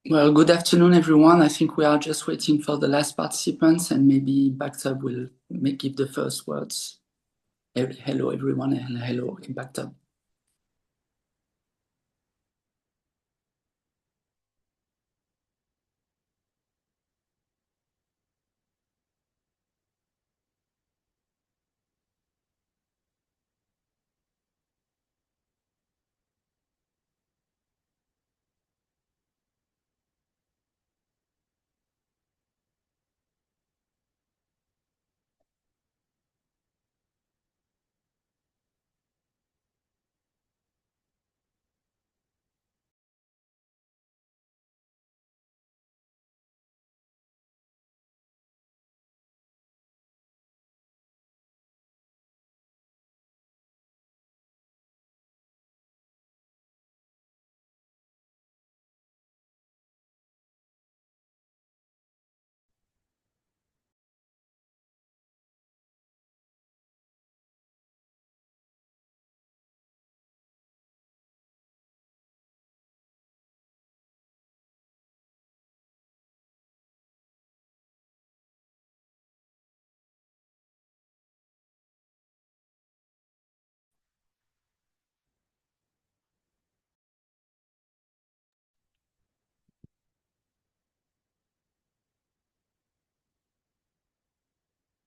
Well, good afternoon, everyone. I think we are just waiting for the last participants, and maybe Baktab will give the first words. Hello, everyone, and hello, Baktab.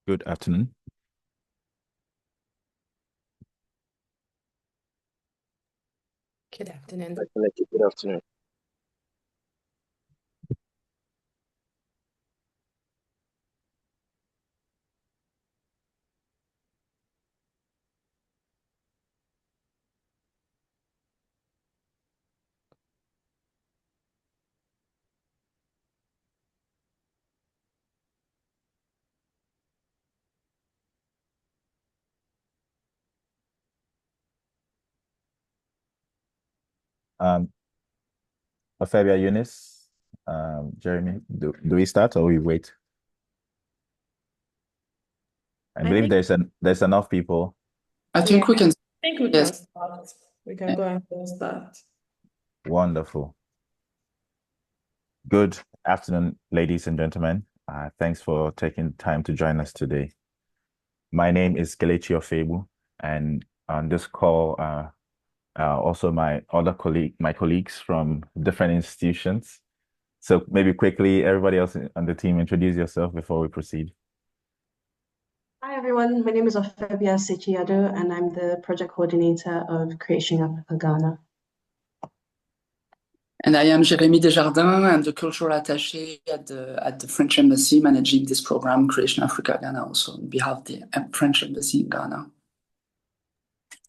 Good afternoon. Good afternoon. Good afternoon. Um, Ophelia, Eunice, Jeremy, do we start or we wait? I believe there's enough people. I think we can. I think we can start. We can go ahead and start. Wonderful. Good afternoon, ladies and gentlemen. Thanks for taking time to join us today. My name is Kelechi Ofebu, and on this call, also my colleagues from different institutions. So maybe quickly, everybody else on the team, introduce yourself before we proceed. Hi everyone, my name is Ophelia Sechiado and I'm the project coordinator of Creation Africa Ghana. And I am Jérémy Desjardins. I'm the cultural attaché at the French Embassy, managing this program, Creation Africa Ghana, also on behalf of the French Embassy in Ghana.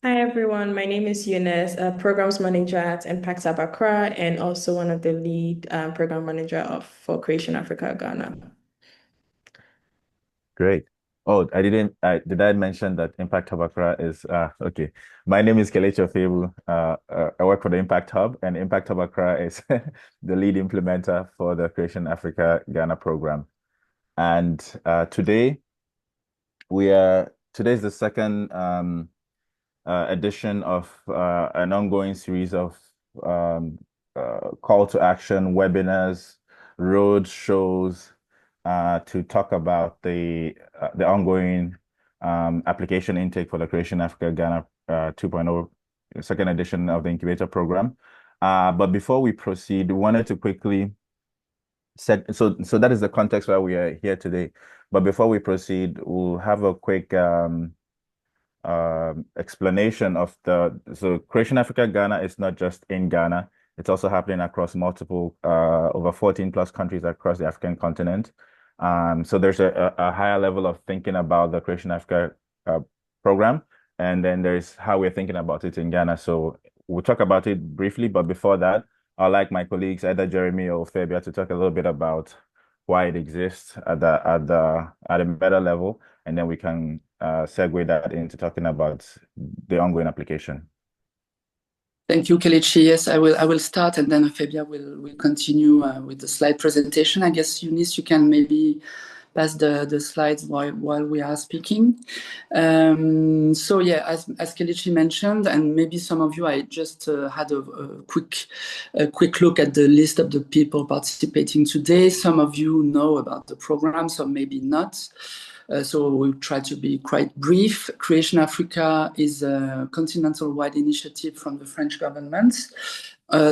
Hi everyone, my name is Eunice, Programs Manager at Impact Hub Accra and also one of the lead program manager for Creation Africa Ghana. Great. Oh, did I mention that Impact Hub Accra is okay. My name is Kelechi Ofebu. I work for the Impact Hub, and Impact Hub Accra is the lead implementer for the Creation Africa Ghana program. And today's the second edition of an ongoing series of call to action webinars, road shows, to talk about the ongoing application intake for the Creation Africa Ghana 2.0 second edition of the incubator program. But before we proceed, we wanted to quickly set so that is the context why we are here today. But before we proceed, we'll have a quick explanation of so Creation Africa Ghana is not just in Ghana, it's also happening across multiple over 14 plus countries across the African continent. So there's a higher level of thinking about the Creation Africa program, and then there's how we're thinking about it in Ghana. So we'll talk about it briefly, but before that, I'd like my colleagues, either Jeremy or Fabia, to talk a little bit about why it exists at a better level, and then we can segue that into talking about the ongoing application. Thank you, Kelechi. Yes, I will start, and then Fabia will continue with the slide presentation. I guess, Eunice, you can maybe pass the slides while we are speaking. So yeah, as Kelechi mentioned, and maybe some of you, I just had a quick look at the list of the people participating today. Some of you know about the program, some maybe not. So we'll try to be quite brief. Creation Africa is a continental-wide initiative from the French government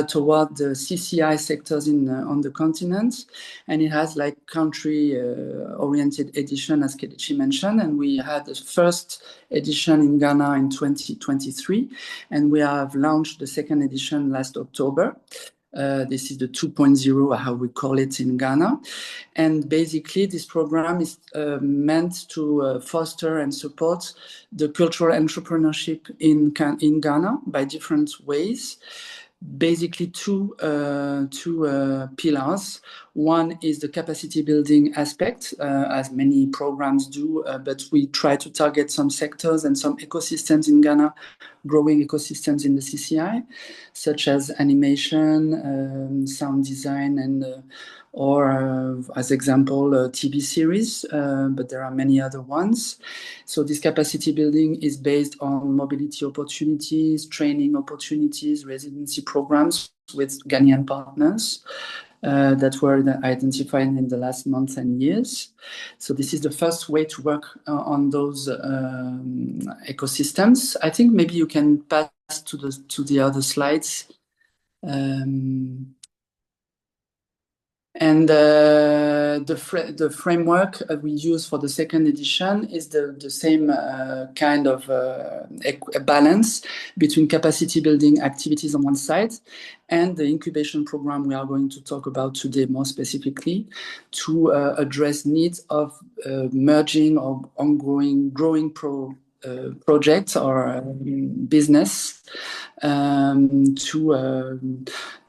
toward the CCI sectors on the continent. And it has like country-oriented edition, as Kelechi mentioned. And we had the first edition in Ghana in 2023. And we have launched the second edition last October. This is the 2.0, how we call it in Ghana. And basically, this program is meant to foster and support the cultural entrepreneurship in Ghana by different ways. Basically, two pillars. One is the capacity building aspect, as many programs do, but we try to target some sectors and some ecosystems in Ghana, growing ecosystems in the CCI, such as animation, sound design, and or as example, TV series, but there are many other ones. So this capacity building is based on mobility opportunities, training opportunities, residency programs with Ghanaian partners that were identified in the last months and years. So this is the first way to work on those ecosystems. I think maybe you can pass to the other slides. And the framework we use for the second edition is the same kind of balance between capacity building activities on one side and the incubation program we are going to talk about today more specifically to address needs of merging or ongoing growing projects or business to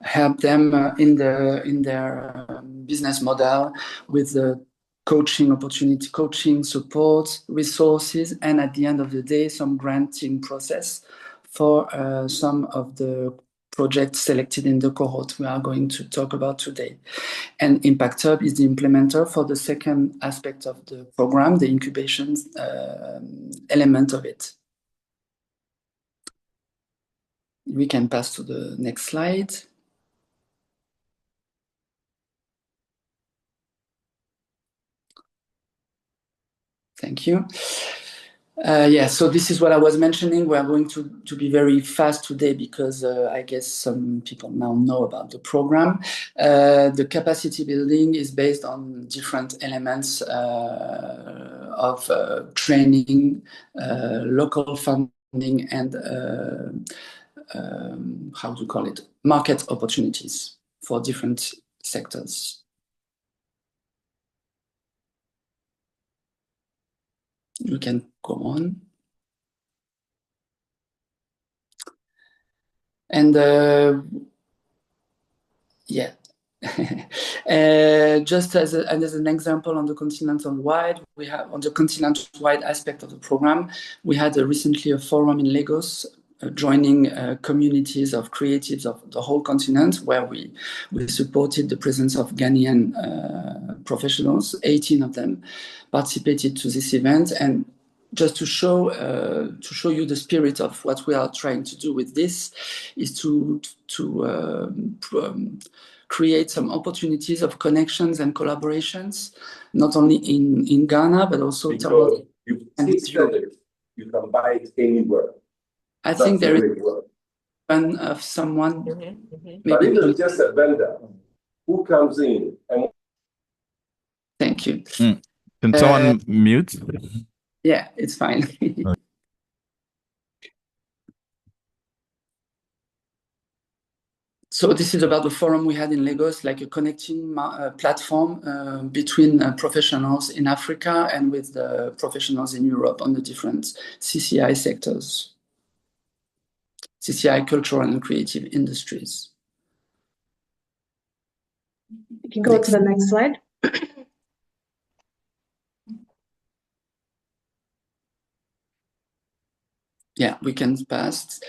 help them in their business model with the coaching opportunity, coaching support, resources, and at the end of the day, some granting process for some of the projects selected in the cohort we are going to talk about today. And Impact Hub is the implementer for the second aspect of the program, the incubation element of it. We can pass to the next slide. Thank you. Yeah, so this is what I was mentioning. We are going to be very fast today because I guess some people now know about the program. The capacity building is based on different elements of training, local funding, and how to call it, market opportunities for different sectors. We can go on. And yeah, just as an example on the continental-wide, we have on the continental-wide aspect of the program, we had recently a forum in Lagos joining communities of creatives of the whole continent where we supported the presence of Ghanaian professionals. 18 of them participated to this event, and just to show you the spirit of what we are trying to do with this is to create some opportunities of connections and collaborations, not only in Ghana but also because you said it, you can buy it anywhere. I think there is one of someone. But it is just a vendor who comes in and. Thank you. Can someone mute? Yeah, it's fine. So this is about the forum we had in Lagos, like a connecting platform between professionals in Africa and with the professionals in Europe on the different CCI sectors. CCI cultural and creative industries. You can go to the next slide. Yeah, we can pass.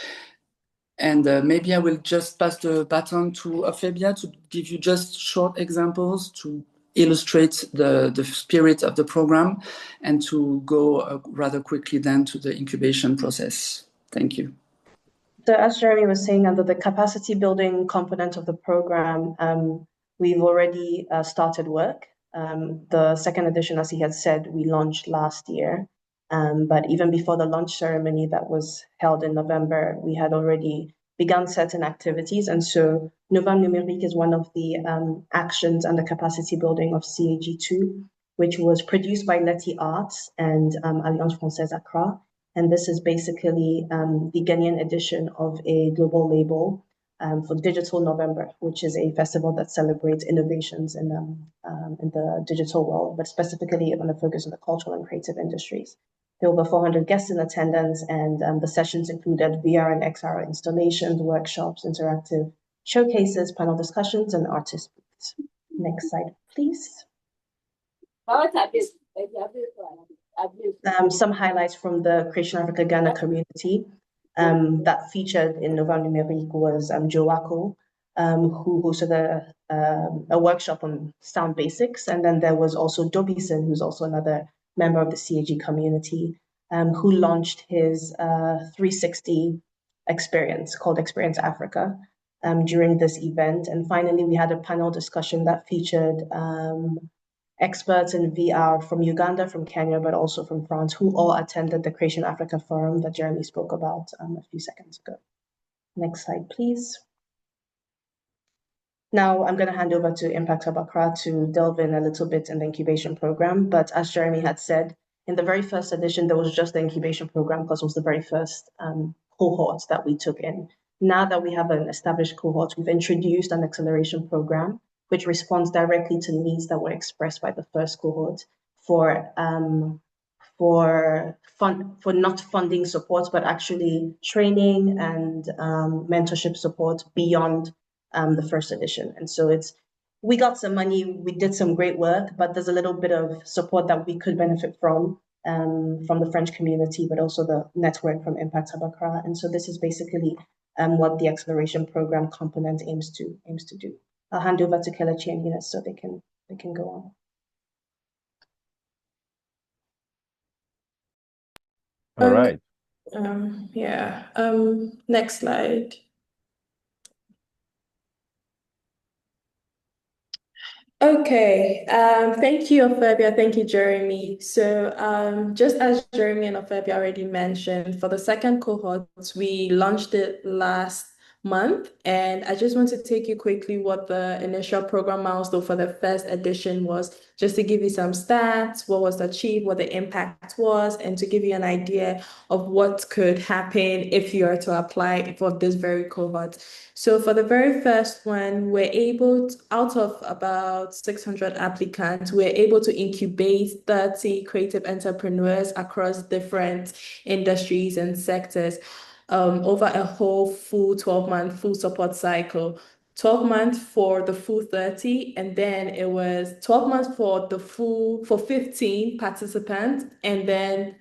And maybe I will just pass the baton to Ophelia to give you just short examples to illustrate the spirit of the program and to go rather quickly then to the incubation process. Thank you. So as Jeremy was saying, under the capacity building component of the program, we've already started work. The second edition, as he had said, we launched last year. But even before the launch ceremony that was held in November, we had already begun certain activities. And so Novembre Numérique is one of the actions and the capacity building of CAG2, which was produced by Letty Arts and Alliance Française Accra. And this is basically the Ghanaian edition of a global label for Digital November, which is a festival that celebrates innovations in the digital world, but specifically going to focus on the cultural and creative industries. There were over 400 guests in attendance, and the sessions included VR and XR installations, workshops, interactive showcases, panel discussions, and artist booths. Next slide, please. Some highlights from the Creation Africa Ghana community that featured in Novembre Numérique was Joako, who hosted a workshop on sound basics. And then there was also Dobison, who's also another member of the CAG community, who launched his 360 experience called Experience Africa during this event. And finally, we had a panel discussion that featured experts in VR from Uganda, from Kenya, but also from France, who all attended the Creation Africa Forum that Jeremy spoke about a few seconds ago. Next slide, please. Now I'm going to hand over to Impact Hub Accra to delve in a little bit in the incubation program. But as Jeremy had said, in the very first edition, there was just the incubation program because it was the very first cohort that we took in. Now that we have an established cohort, we've introduced an acceleration program which responds directly to needs that were expressed by the first cohort for not funding support, but actually training and mentorship support beyond the first edition. And so we got some money, we did some great work, but there's a little bit of support that we could benefit from the French community, but also the network from Impact Hub Accra. And so this is basically what the acceleration program component aims to do. I'll hand over to Kelechi and Eunice so they can go on. All right. Next slide. Okay, thank you, Ophelia. Thank you, Jeremy. So just as Jeremy and Ophelia already mentioned, for the second cohort, we launched it last month. And I just want to take you quickly what the initial program milestone for the first edition was, just to give you some stats, what was achieved, what the impact was, and to give you an idea of what could happen if you are to apply for this very cohort. So for the very first one, we're able to, out of about 600 applicants, we're able to incubate 30 creative entrepreneurs across different industries and sectors over a whole full 12-month full support cycle. 12 months for the full 30, and then it was 12 months for 15 participants, and then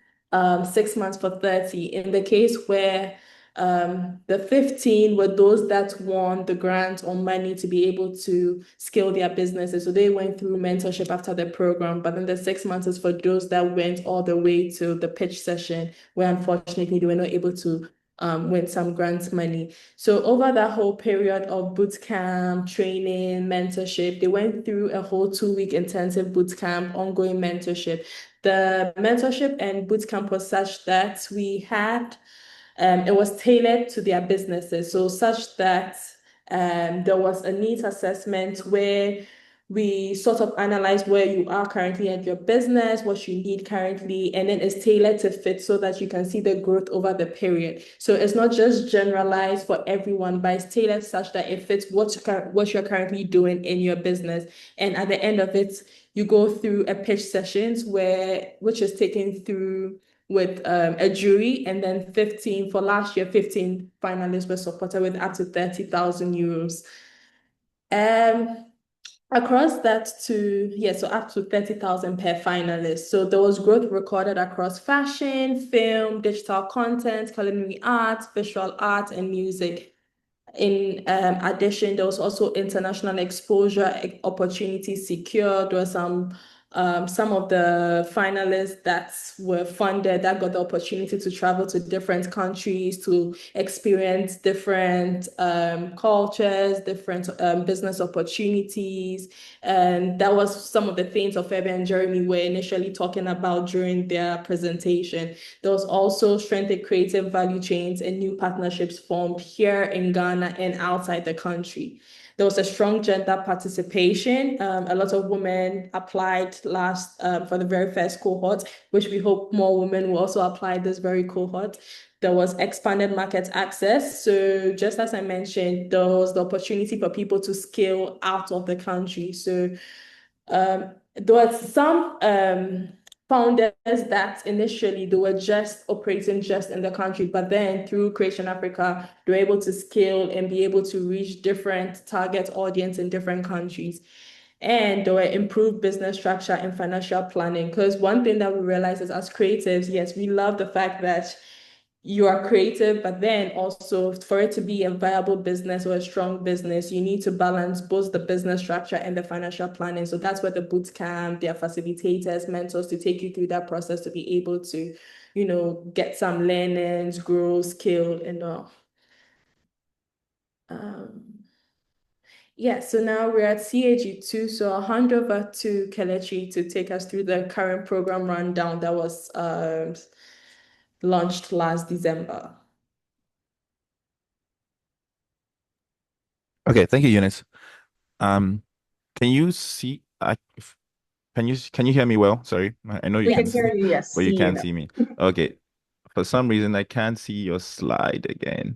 6 months for 30. In the case where the 15 were those that won the grant or money to be able to scale their businesses. So they went through mentorship after the program, but then the 6 months is for those that went all the way to the pitch session, where unfortunately they were not able to win some grant money. So over that whole period of boot camp, training, mentorship, they went through a whole 2-week intensive boot camp, ongoing mentorship. The mentorship and boot camp was such that we had it was tailored to their businesses, so such that there was a needs assessment where we sort of analyze where you are currently at your business, what you need currently, and then it's tailored to fit so that you can see the growth over the period. So it's not just generalized for everyone, but it's tailored such that it fits what you're currently doing in your business. And at the end of it, you go through a pitch sessions which is taken through with a jury, and then 15 for last year, 15 finalists were supported with up to 30,000 euros. Across that so up to 30,000 per finalist. So there was growth recorded across fashion, film, digital content, culinary arts, visual art, and music. In addition, there was also international exposure opportunities secured. There were some of the finalists that were funded that got the opportunity to travel to different countries to experience different cultures, different business opportunities. And that was some of the things Ofebe and Jeremy were initially talking about during their presentation. There was also strengthened creative value chains and new partnerships formed here in Ghana and outside the country. There was a strong gender participation. A lot of women applied last for the very first cohort, which we hope more women will also apply this very cohort. There was expanded market access. So just as I mentioned, there was the opportunity for people to scale out of the country. So there was some founders that initially they were just operating just in the country, but then through Creation Africa, they were able to scale and be able to reach different target audience in different countries. And there were improved business structure and financial planning. Because one thing that we realize is as creatives, yes, we love the fact that you are creative, but then also for it to be a viable business or a strong business, you need to balance both the business structure and the financial planning. So that's where the boot camp, their facilitators, mentors to take you through that process to be able to, get some learnings, grow, skill, and all. Yeah, so now we're at CAG2. So I'll hand over to Kelechi to take us through the current program rundown that was launched last December. Okay, thank you, Eunice. Can you see? Can you hear me well? Sorry, I know you We can can see, hear you, yes. but you See you can't now. see me. Okay, for some reason I can't see your slide again.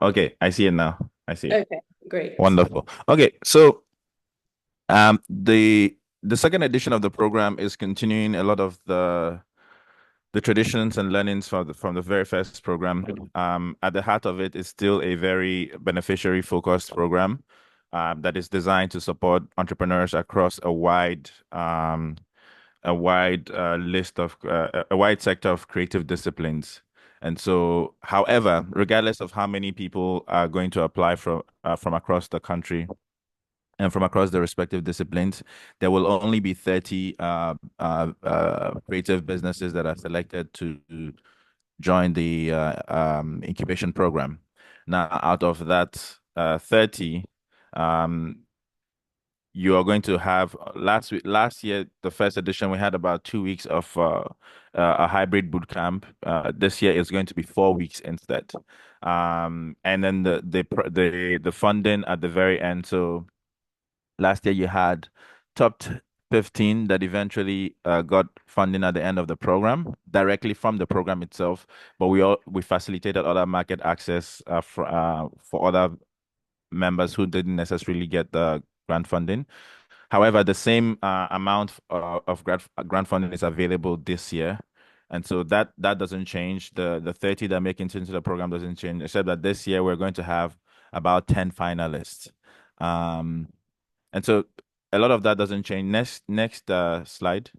Okay, I see it now. I see it. Okay, great. Wonderful. Okay, so the second edition of the program is continuing a lot of the traditions and learnings from the very first program. At the heart of it is still a very beneficiary focused program that is designed to support entrepreneurs across a wide list of a wide sector of creative disciplines. And so, however, regardless of how many people are going to apply from across the country and from across the respective disciplines, there will only be 30 creative businesses that are selected to join the incubation program. Now, out of that 30, you are going to have last year, the first edition, we had about 2 weeks of a hybrid boot camp. This year is going to be 4 weeks instead. And then the funding at the very end. So last year you had top 15 that eventually got funding at the end of the program directly from the program itself, but we facilitated other market access for other members who didn't necessarily get the grant funding. However, the same amount of grant funding is available this year. And so that doesn't change. The 30 that make it into the program doesn't change, except that this year we're going to have about 10 finalists. And so a lot of that doesn't change. Next slide.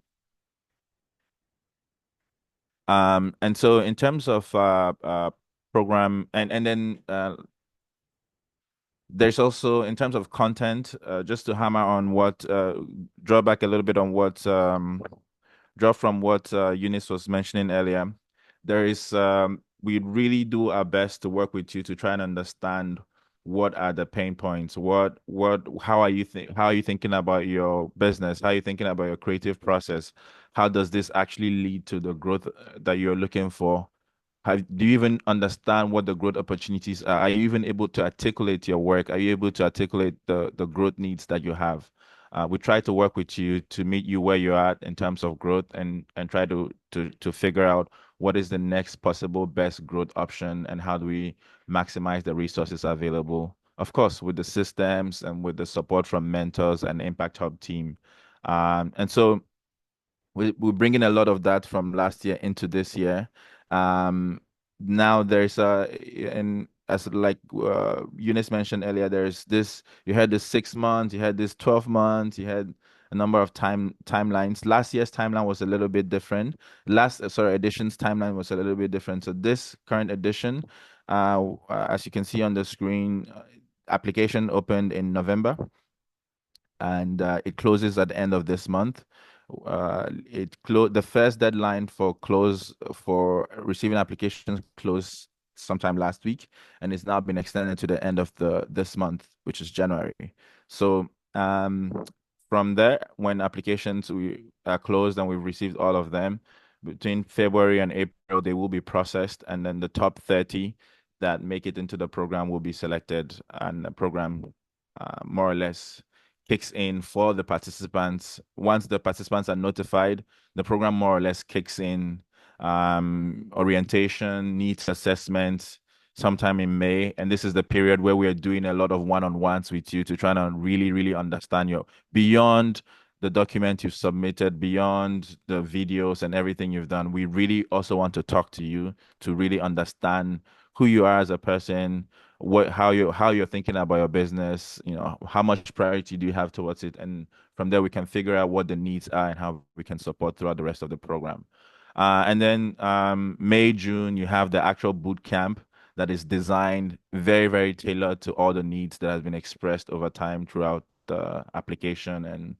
And so in terms of program and then there's also in terms of content, just to hammer on what draw back a little bit on what draw from what Eunice was mentioning earlier. There is we really do our best to work with you to try and understand what are the pain points, how are you thinking about your business, how are you thinking about your creative process, how does this actually lead to the growth that you're looking for? Do you even understand what the growth opportunities are? Are you even able to articulate your work? Are you able to articulate the growth needs that you have? We try to work with you to meet you where you're at in terms of growth and try to figure out what is the next possible best growth option and how do we maximize the resources available. Of course, with the systems and with the support from mentors and Impact Hub team. And so we're bringing a lot of that from last year into this year. Um, Now there's and as like Eunice mentioned earlier, there's this. You had this 6 months, you had this 12 months, you had a number of timelines. Last year's timeline was a little bit different. Last sorry, edition's timeline was a little bit different. So this current edition, as you can see on the screen, application opened in November and it closes at the end of this month. The first deadline for close for receiving applications closed sometime last week, and it's now been extended to the end of this month, which is January. So from there, when applications we are closed and we've received all of them, between February and April, they will be processed, and then the top 30 that make it into the program will be selected, and the program more or less kicks in for the participants. Once the participants are notified, the program more or less kicks in, orientation, needs assessment sometime in May. And this is the period where we are doing a lot of one-on-ones with you to try to really, really understand your beyond the document you've submitted, beyond the videos and everything you've done. We really also want to talk to you to really understand who you are as a person, how you're thinking about your business, how much priority do you have towards it, and from there we can figure out what the needs are and how we can support throughout the rest of the program. And then May, June, you have the actual boot camp that is designed very, very tailored to all the needs that has been expressed over time throughout the application and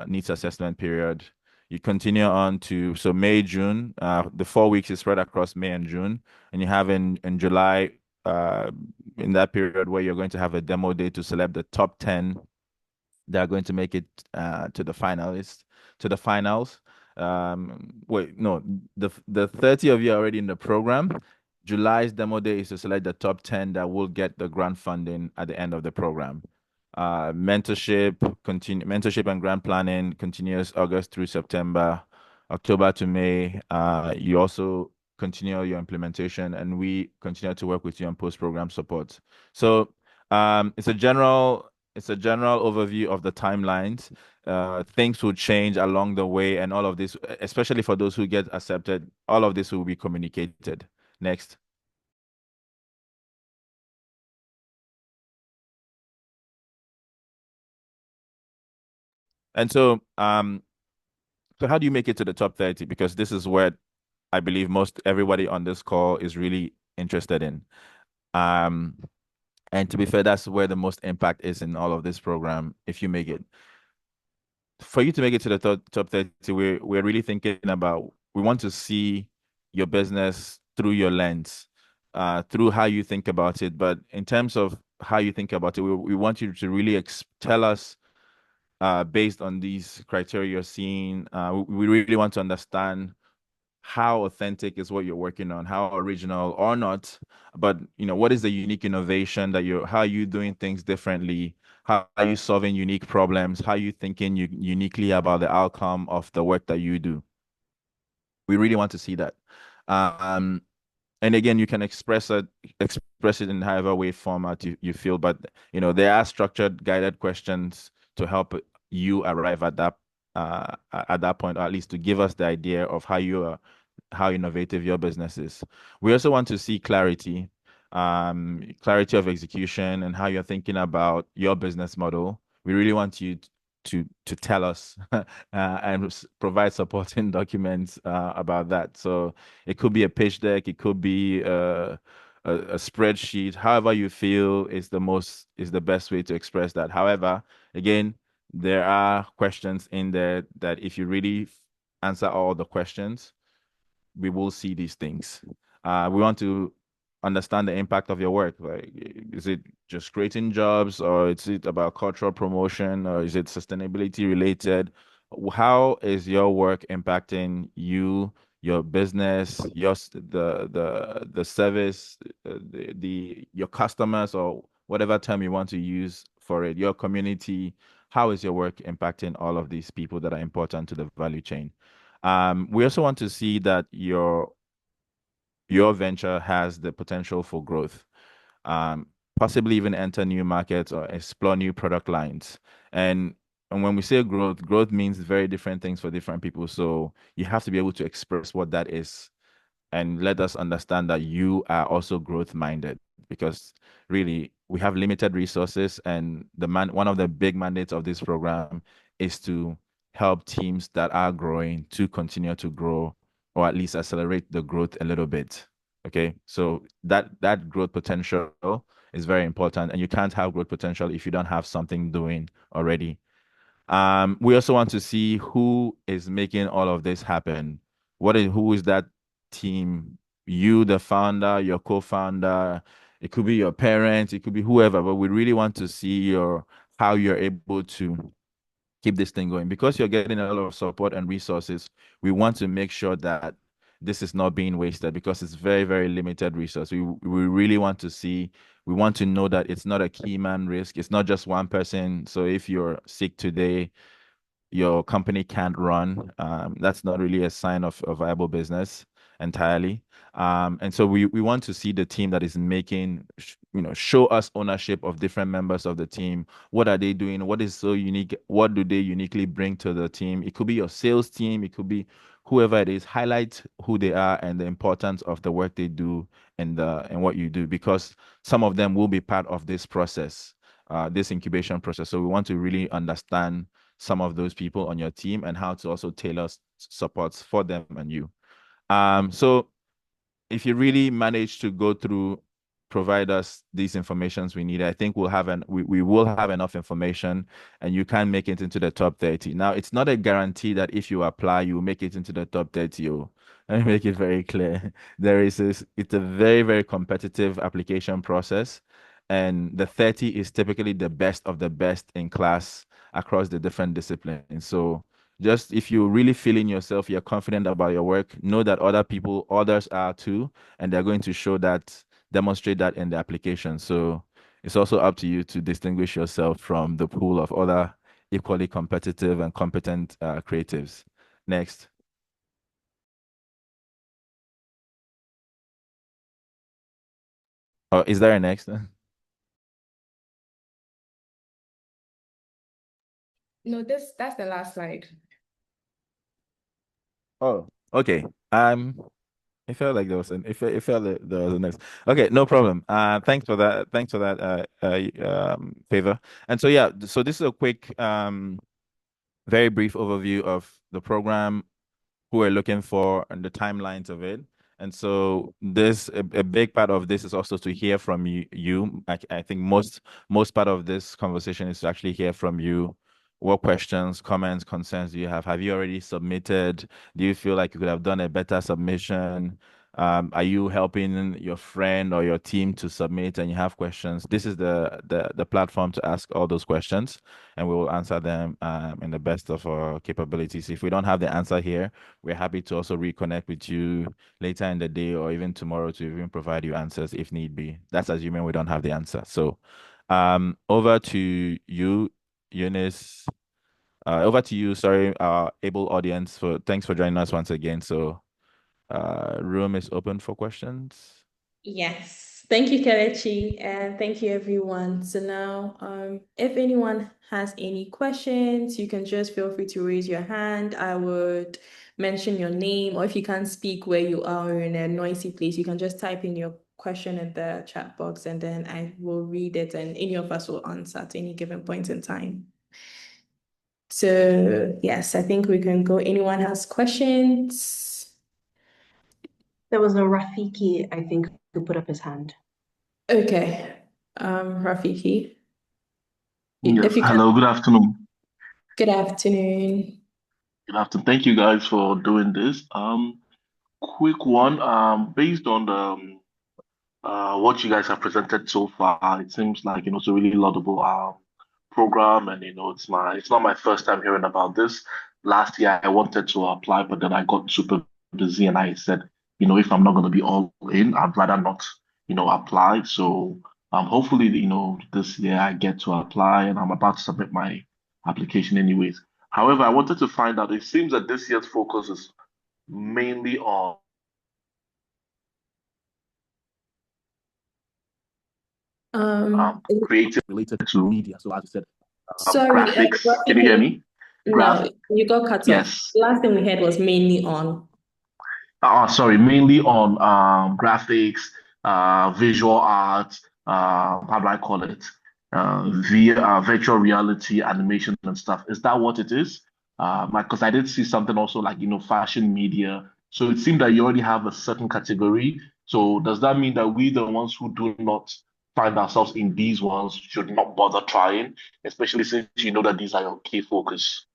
needs assessment period. You continue on to so May, June. The 4 weeks is spread across May and June, and you have in July, uh, in that period where you're going to have a demo day to select the top 10 that are going to make it to the finals. Wait, no, the 30 of you are already in the program. July's demo day is to select the top 10 that will get the grant funding at the end of the program. Mentorship and grant planning continues August through September, October to May. You also continue your implementation, and we continue to work with you on post-program support. So it's a general overview of the timelines. Things will change along the way, and all of this, especially for those who get accepted, all of this will be communicated. Next. And so how do you make it to the top 30? Because this is where I believe most everybody on this call is really interested in. Um, and to be fair, that's where the most impact is in all of this program, if you make it. For you to make it to the top 30, we're really thinking about, we want to see your business through your lens, through how you think about it. But in terms of how you think about it, we want you to really tell us, based on these criteria you're seeing, we really want to understand how authentic is what you're working on, how original or not, but what is the unique innovation how are you doing things differently? How are you solving unique problems? How are you thinking uniquely about the outcome of the work that you do? We really want to see that. Um, and again, you can express it in however way format you feel, but there are structured guided questions to help you arrive at that point, or at least to give us the idea of how innovative your business is. We also want to see clarity of execution and how you're thinking about your business model. We really want you to tell us and provide supporting documents about that. So it could be a pitch deck, it could be a spreadsheet, however you feel is the best way to express that. However, again, there are questions in there that if you really answer all the questions, we will see these things. We want to understand the impact of your work. Like, is it just creating jobs, or is it about cultural promotion, or is it sustainability related? How is your work impacting you, your business, the service, your customers, or whatever term you want to use for it, your community? How is your work impacting all of these people that are important to the value chain? We also want to see that your venture has the potential for growth, um, possibly even enter new markets or explore new product lines. And and when we say growth, growth means very different things for different people. So you have to be able to express what that is and let us understand that you are also growth minded, because really we have limited resources, and one of the big mandates of this program is to help teams that are growing to continue to grow, or at least accelerate the growth a little bit. Okay, so that growth potential is very important, and you can't have growth potential if you don't have something doing already. We also want to see who is making all of this happen. Who is that team? You, the founder, your co-founder. It could be your parents, it could be whoever, but we really want to see how you're able to keep this thing going, because you're getting a lot of support and resources. We want to make sure that this is not being wasted, because it's very, very limited resource. We really want to see, we want to know that it's not a key man risk. It's not just one person. So if you're sick today, your company can't run. That's not really a sign of a viable business entirely. And so we want to see the team that is making, show us ownership of different members of the team. What are they doing? What is so unique? What do they uniquely bring to the team? It could be your sales team. It could be whoever it is. Highlight who they are and the importance of the work they do and what you do, because some of them will be part of this process, this incubation process. So we want to really understand some of those people on your team and how to also tailor supports for them and you. So if you really manage to go through, provide us these informations we need, I think we will have enough information and you can make it into the top 30. Now, it's not a guarantee that if you apply, you will make it into the top 30. Let me make it very clear. It's a very, very competitive application process. And the 30 is typically the best of the best in class across the different disciplines. So just if you really feel in yourself, you're confident about your work, know that others are too, and they're going to demonstrate that in the application. So it's also up to you to distinguish yourself from the pool of other equally competitive and competent creatives. Next. Oh, is there a next? No, that's the last slide. Oh, okay. It felt like there was it felt like there was a next. Okay, no problem. Thanks for that. Thanks for that favor. And so yeah, so this is a quick very brief overview of the program, who we're looking for, and the timelines of it. And so a big part of this is also to hear from you. I think most part of this conversation is to actually hear from you. What questions, comments, concerns do you have? Have you already submitted? Do you feel like you could have done a better submission? Are you helping your friend or your team to submit and you have questions? This is the platform to ask all those questions, and we will answer them in the best of our capabilities. If we don't have the answer here, we're happy to also reconnect with you later in the day or even tomorrow to even provide you answers if need be. That's assuming we don't have the answer. So over to you, Eunice. Over to you, sorry, our able audience. Thanks for joining us once again. So room is open for questions. Yes. Thank you, Kelechi, and thank you, everyone. So now, if anyone has any questions, you can just feel free to raise your hand. I would mention your name, or if you can't speak where you are or in a noisy place, you can just type in your question in the chat box, and then I will read it, and any of us will answer at any given point in time. So yes, I think we can go. Anyone has questions? There was a Rafiki, I think, who put up his hand. Okay. Rafiki. Yes. If you can. Hello, good afternoon. Good afternoon. Good afternoon. Thank you guys for doing this. Quick one. Based on the what you guys have presented so far, it seems like it's a really laudable program, and it's not my first time hearing about this. Last year I wanted to apply, but then I got super busy, and I said, if I'm not going to be all in, I'd rather not, apply. So hopefully, this year I get to apply, and I'm about to submit my application anyways. However, I wanted to find out. It seems that this year's focus is mainly on Um, creative Related to media. So as you said, Sorry, graphics. what Can you hear thing me? no, Graph. you got cut off. Yes. Last thing we heard was mainly on. Sorry, mainly on graphics, visual art, how do I call it? Virtual reality, animation and stuff. Is that what it is? Because I did see something also like, fashion media. So it seemed that you already have a certain category. So does that mean that we, the ones who do not find ourselves in these ones, should not bother trying, especially since you know that these are your key focus?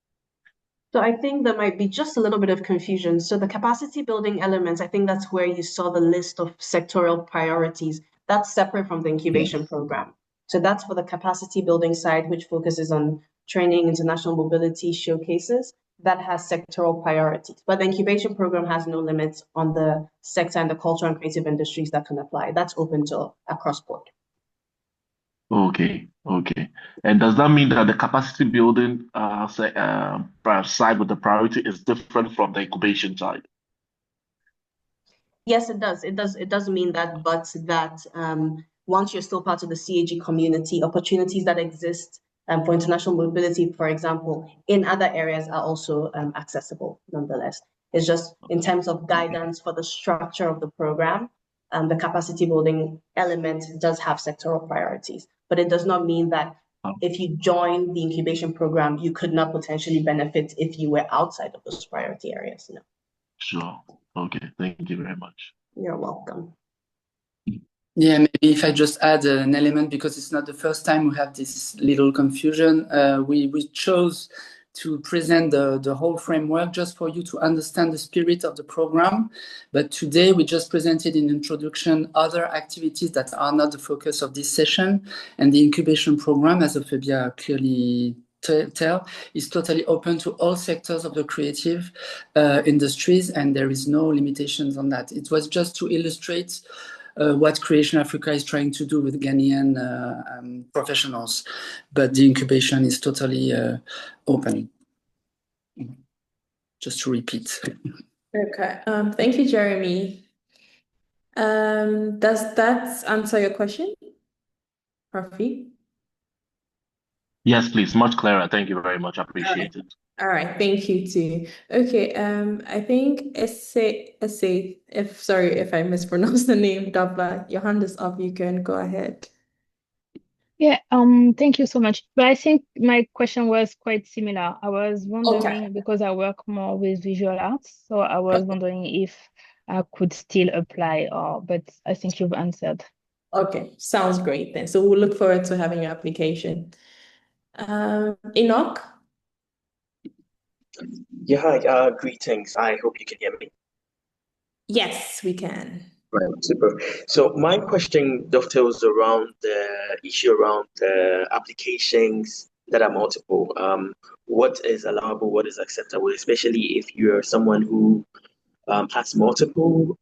So I think there might be just a little bit of confusion. So the capacity building elements, I think that's where you saw the list of sectoral priorities. That's separate from the incubation program. So that's for the capacity building side, which focuses on training, international mobility, showcases. That has sectoral priorities. But the incubation program has no limits on the sector and the culture and creative industries that can apply. That's open to across board. Okay, okay. And does that mean that the capacity building side with the priority is different from the incubation side? Yes, it does. It does mean that, but that once you're still part of the CAG community, opportunities that exist for international mobility, for example, in other areas are also accessible nonetheless. It's just in terms of Okay. guidance for the structure of the program, the capacity building element does have sectoral priorities, but it does not mean that Oh, if you join the incubation program, you could not potentially benefit if you were outside of those priority areas. No, sure. Okay, thank you very much. you're welcome. Yeah, maybe if I just add an element, because it's not the first time we have this little confusion. We chose to present the whole framework just for you to understand the spirit of the program. But today we just presented in introduction other activities that are not the focus of this session. And the incubation program, as Ophelia clearly tell, is totally open to all sectors of the creative industries, and there is no limitations on that. It was just to illustrate what Creation Africa is trying to do with Ghanaian professionals, but the incubation is totally open. Just to repeat. Okay. Thank you, Jeremy. Does that answer your question, Rafi? Yes, please. Much clearer. Thank you very much. I appreciate it. All right, thank you too. Okay, I think sorry if I mispronounced the name, Dabla, your hand is up, you can go ahead. Yeah, thank you so much. But I think my question was quite similar. I was wondering, Okay. because I work more with visual arts, so I was wondering if I could still apply, but I think you've answered. Okay, sounds great then. So we'll look forward to having your application. Enoch? Yeah, hi, greetings. I hope you can hear me. Yes, we can. Right, super. So my question dovetails around the issue around the applications that are multiple. What is allowable, what is acceptable, especially if you're someone who has multiple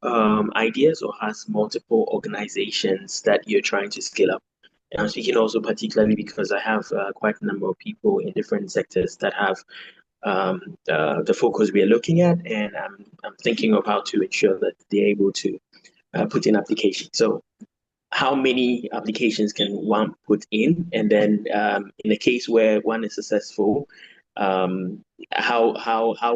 ideas or has multiple organizations that you're trying to scale up. And I'm speaking also particularly because I have quite a number of people in different sectors that have the focus we are looking at, and I'm thinking of how to ensure that they're able to put in applications. So how many applications can one put in? And then in a case where one is successful, how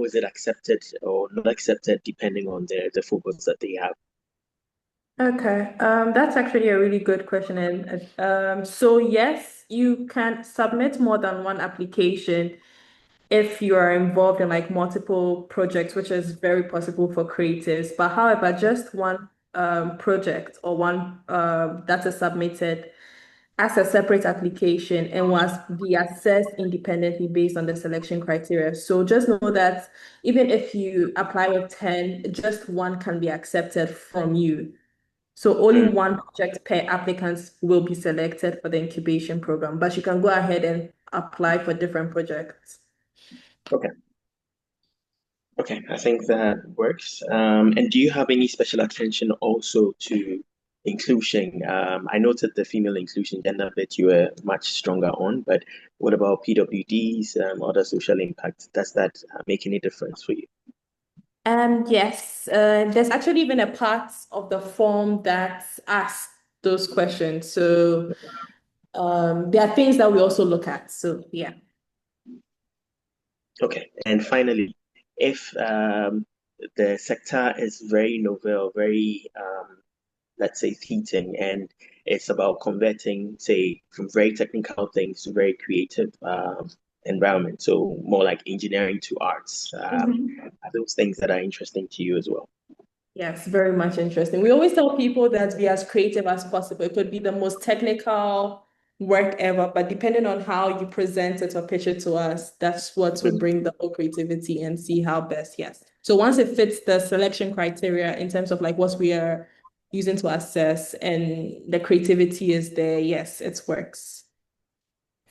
is it accepted or not accepted depending on the focus that they have? Okay, that's actually a really good question. And so yes, you can submit more than one application if you are involved in like multiple projects, which is very possible for creatives. But however, just one project or one that is submitted as a separate application and was be assessed independently based on the selection criteria. So just know that even if you apply with 10, just one can be accepted from you. So only one project per applicant will be selected for the incubation program, but you can go ahead and apply for different projects. Okay. Okay, I think that works. And do you have any special attention also to inclusion? I noted the female inclusion gender bit you were much stronger on, but what about PWDs, other social impact? Does that make any difference for you? Yes, there's actually even a part of the form that asks those questions. So there are things that we also look at. So yeah. Okay. And finally, if the sector is very novel, very let's say fleeting, and it's about converting, say, from very technical things to very creative environment, so more like engineering to arts, are those things that are interesting to you as well? Yes, very much interesting. We always tell people that be as creative as possible. It could be the most technical work ever, but depending on how you present it or pitch it to us, that's what will bring the whole creativity and see how best, yes. So once it fits the selection criteria in terms of like what we are using to assess and the creativity is there, yes, it works.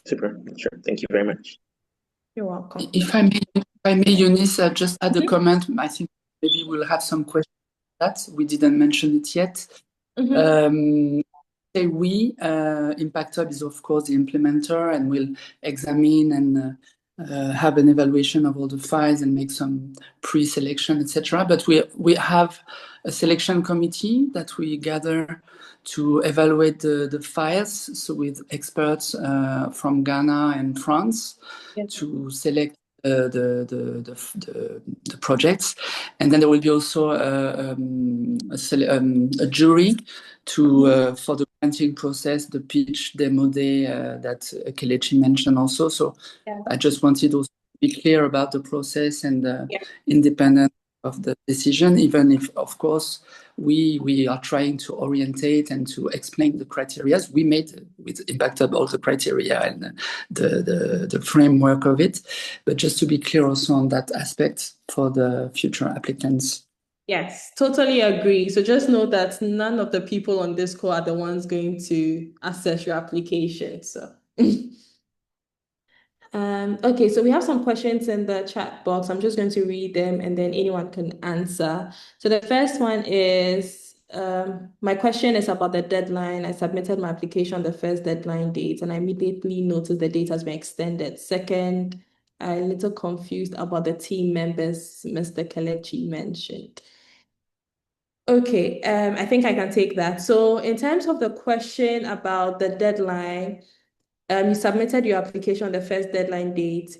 Super. Sure. Thank you very much. You're welcome. If I may, Eunice, just add a comment. I think maybe we'll have some questions on that. We didn't mention it yet. Say we, Impact Hub is of course the implementer and will examine and have an evaluation of all the files and make some pre-selection, etc. But we have a selection committee that we gather to evaluate the files. So with experts from Ghana and France to select the projects, and then there will be also a jury to for the granting process, the pitch demo day that Kelechi mentioned also. So I just wanted also to be clear about the process and independent of the decision, even if of course we are trying to orientate and to explain the criteria. We made with Impact Hub all the criteria and the framework of it, but just to be clear also on that aspect for the future applicants. Yes, totally agree. So just know that none of the people on this call are the ones going to assess your application. So okay, so we have some questions in the chat box. I'm just going to read them and then anyone can answer. So the first one is, my question is about the deadline. I submitted my application on the first deadline date and I immediately noticed the date has been extended. Second, I'm a little confused about the team members Mr. Kelechi mentioned. Okay, I think I can take that. So in terms of the question about the deadline, you submitted your application on the first deadline date.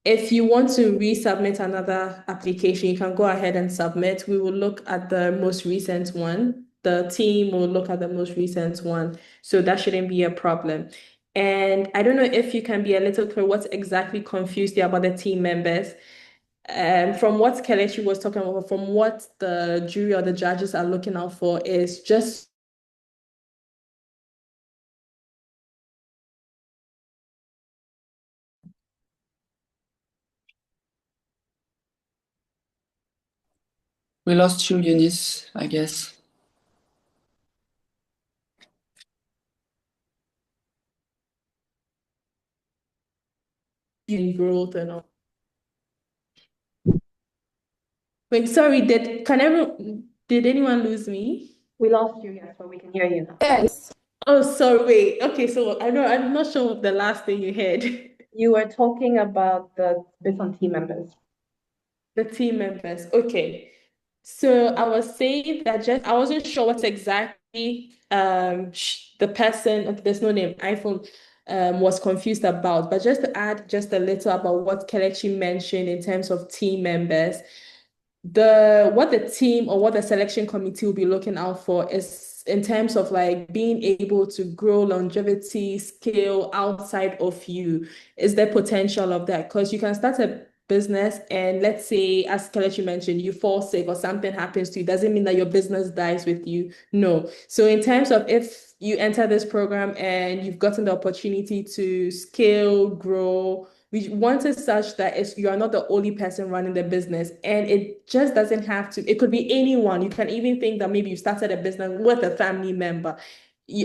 If you want to resubmit another application, you can go ahead and submit. We will look at the most recent one. The team will look at the most recent one. So that shouldn't be a problem. And I don't know if you can be a little clear what's exactly confused you about the team members. From what Kelechi was talking about, from what the jury or the judges are looking out for is just We lost you, Eunice, I guess. growth and all. Wait, sorry, did anyone lose me? We lost you, yes, but we can hear you now. Yes. Oh, sorry, wait. Okay, so I'm not sure of the last thing you heard. You were talking about the bits on team members. The team members. Okay. So I was saying that just I wasn't sure what exactly the person, okay, there's no name, iPhone was confused about, but just to add just a little about what Kelechi mentioned in terms of team members, what the team or what the selection committee will be looking out for is in terms of like being able to grow longevity, scale outside of you. Is there potential of that? Because you can start a business and let's say, as Kelechi mentioned, you fall sick or something happens to you, doesn't mean that your business dies with you. No. So in terms of if you enter this program and you've gotten the opportunity to scale, grow, we want it such that you are not the only person running the business, and it just doesn't have to. It could be anyone. You can even think that maybe you started a business with a family member.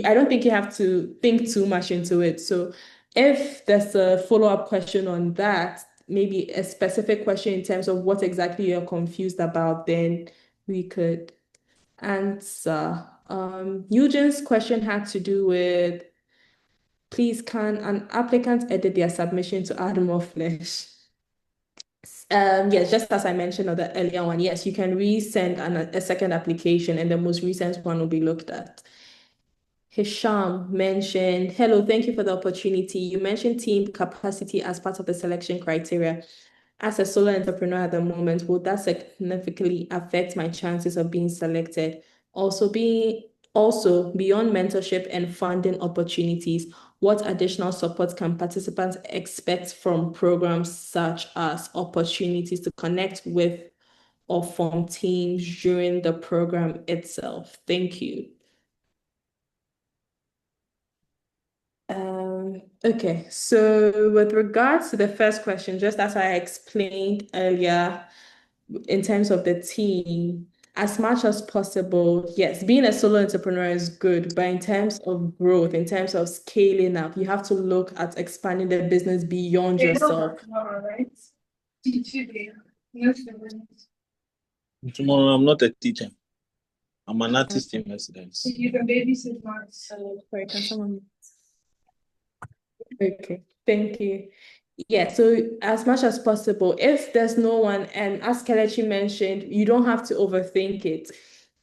I don't think you have to think too much into it. So, if there's a follow-up question on that, maybe a specific question in terms of what exactly you're confused about, then we could answer. Eugene's question had to do with, please, can an applicant edit their submission to add more flesh? Yes, just as I mentioned on the earlier one, yes, you can resend a second application and the most recent one will be looked at. Hisham mentioned, hello, thank you for the opportunity. You mentioned team capacity as part of the selection criteria. As a solo entrepreneur at the moment, would that significantly affect my chances of being selected? Also, beyond mentorship and funding opportunities, what additional support can participants expect from programs such as opportunities to connect with or form teams during the program itself? Thank you. Okay, so with regards to the first question, just as I explained earlier, in terms of the team, as much as possible, yes, being a solo entrepreneur is good, but in terms of growth, in terms of scaling up, you have to look at expanding the business beyond yourself. Tomorrow, I'm not a teacher. I'm an artist in residence. You can babysit my son. Sorry, can someone? Okay, thank you. Yeah, so as much as possible, if there's no one, and as Kelechi mentioned, you don't have to overthink it.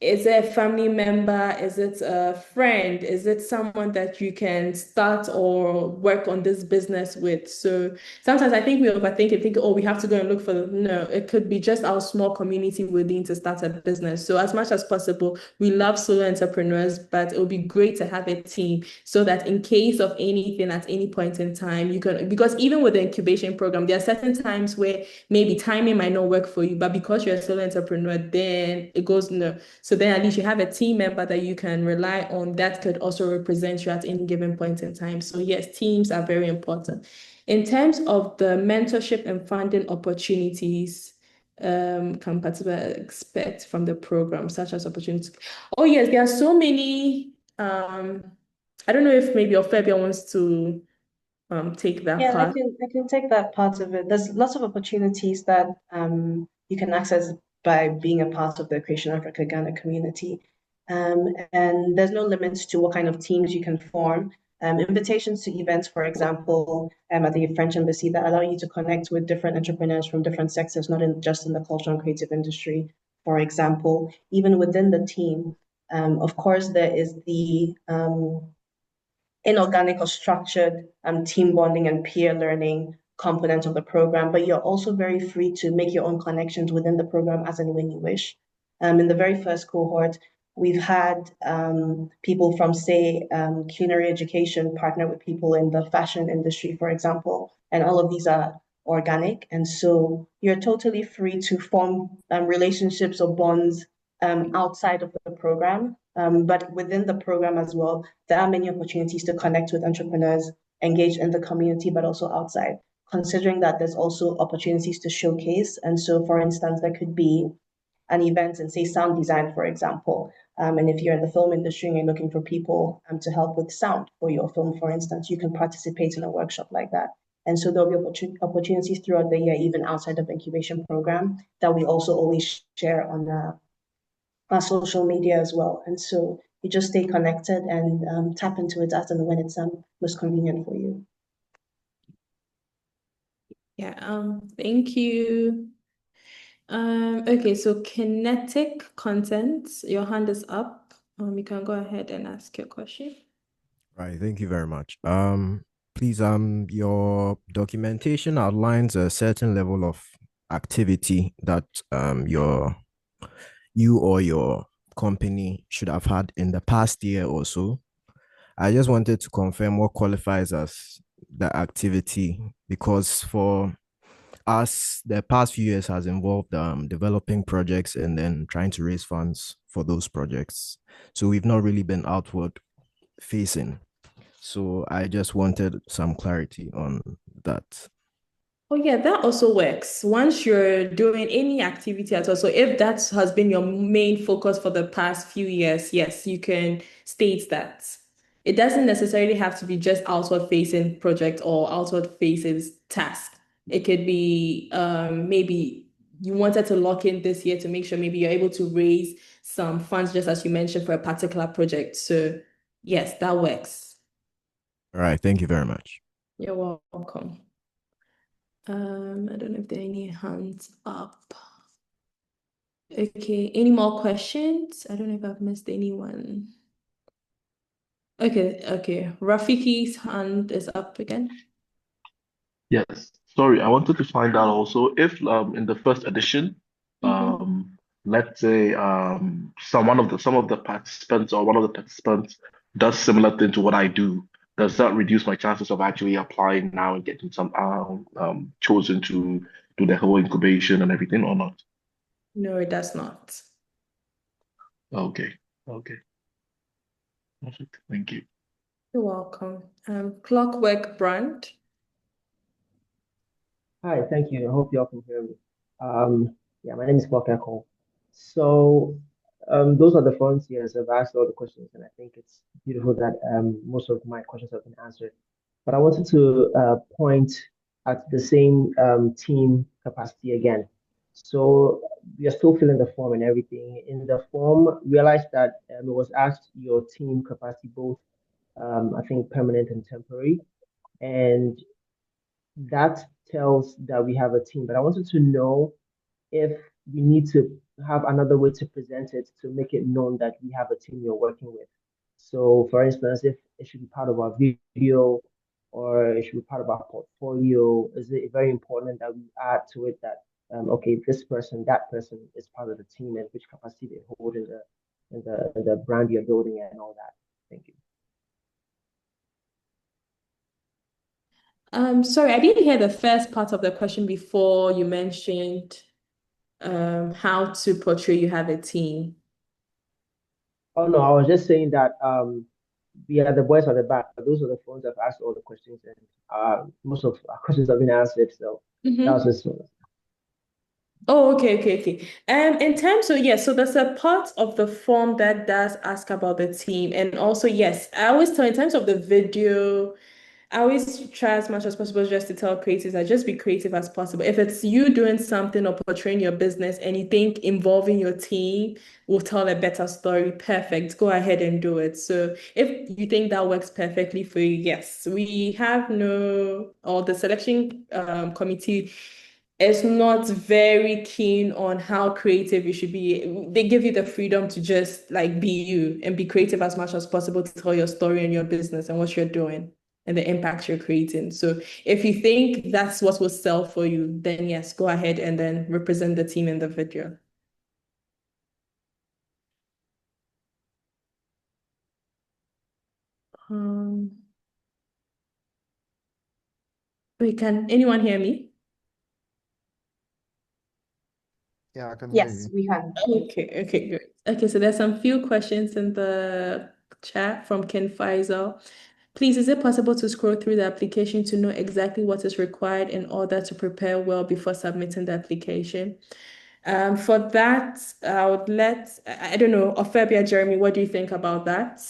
Is it a family member? Is it a friend? Is it someone that you can start or work on this business with? So sometimes I think we overthink it, think, oh, we have to go and look for no, it could be just our small community willing to start a business. So as much as possible, we love solo entrepreneurs, but it would be great to have a team so that in case of anything at any point in time, you can, because even with the incubation program, there are certain times where maybe timing might not work for you, but because you're a solo entrepreneur, then it goes no. So then at least you have a team member that you can rely on that could also represent you at any given point in time. So yes, teams are very important. In terms of the mentorship and funding opportunities, can participants expect from the program, such as opportunities? Oh yes, there are so many. I don't know if maybe Ophelia wants to take that Yeah, part. I can take that part of it. There's lots of opportunities that you can access by being a part of the Creation Africa Ghana community. And there's no limits to what kind of teams you can form. Invitations to events, for example, at the French Embassy that allow you to connect with different entrepreneurs from different sectors, not just in the cultural and creative industry, for example. Even within the team, of course, there is the inorganic or structured team bonding and peer learning component of the program, but you're also very free to make your own connections within the program as and when you wish. In the very first cohort, we've had people from, say, culinary education partner with people in the fashion industry, for example, and all of these are organic. And so you're totally free to form relationships or bonds outside of the program. But within the program as well, there are many opportunities to connect with entrepreneurs engaged in the community, but also outside, considering that there's also opportunities to showcase. And so, for instance, there could be an event in, say, sound design, for example. And if you're in the film industry and you're looking for people to help with sound for your film, for instance, you can participate in a workshop like that. And so there'll be opportunities throughout the year, even outside of the incubation program, that we also always share on our social media as well. And so you just stay connected and tap into it as and when it's most convenient for you. Yeah, thank you. Okay, so kinetic content, your hand is up. You can go ahead and ask your question. Right, thank you very much. Please, your documentation outlines a certain level of activity that you or your company should have had in the past year or so. I just wanted to confirm what qualifies as the activity, because for us, the past few years has involved developing projects and then trying to raise funds for those projects. So we've not really been outward facing. So I just wanted some clarity on that. Oh yeah, that also works. Once you're doing any activity at all, so if that has been your main focus for the past few years, yes, you can state that. It doesn't necessarily have to be just outward facing project or outward facing task. It could be maybe you wanted to lock in this year to make sure maybe you're able to raise some funds, just as you mentioned, for a particular project. So yes, that works. All right. Thank you very much. You're welcome. I don't know if there are any hands up. Okay, any more questions? I don't know if I've missed anyone. Okay. Rafiki's hand is up again. Yes. Sorry, I wanted to find out also if in the first edition, Mm-hmm. let's say some of the participants or one of the participants does similar thing to what I do, does that reduce my chances of actually applying now and getting some chosen to do the whole incubation and everything or not? No, it does not. Okay. Okay. Perfect. Thank you. You're welcome. Clockwork Brand. Hi, thank you. I hope you all can hear me. Yeah, my name is Mark Echo. So, those are the frontiers. I've asked all the questions, and I think it's beautiful that most of my questions have been answered. But I wanted to point at the same team capacity again. So we are still filling the form and everything. In the form, realized that it was asked your team capacity both, I think, permanent and temporary. And that tells that we have a team. But I wanted to know if we need to have another way to present it to make it known that we have a team you're working with. So, for instance, if it should be part of our video or it should be part of our portfolio, is it very important that we add to it that okay, this person, that person is part of the team and which capacity they hold in the brand you're building and all that. Thank you. Sorry, I didn't hear the first part of the question before you mentioned how to portray you have a team. Oh no, I was just saying that we are the boys at the back. Those are the phones I've asked all the questions, and most of our questions have been answered. So that was Mm-hmm. just Oh, okay. In terms of, yes, so there's a part of the form that does ask about the team. And also, yes, I always tell in terms of the video, I always try as much as possible just to tell creatives that just be creative as possible. If it's you doing something or portraying your business and you think involving your team will tell a better story, perfect. Go ahead and do it. So if you think that works perfectly for you, yes, we have no, or the selection committee is not very keen on how creative you should be. They give you the freedom to just like be you and be creative as much as possible to tell your story and your business and what you're doing and the impact you're creating. So if you think that's what will sell for you, then yes, go ahead and then represent the team in the video. Um, Wait, can anyone hear me? Yeah, I can hear Yes, you. we can. Okay, good. Okay, so there's some few questions in the chat from Ken Faisal. Please, is it possible to scroll through the application to know exactly what is required in order to prepare well before submitting the application? For that, I would I don't know, Ophebia, Jeremy, what do you think about that?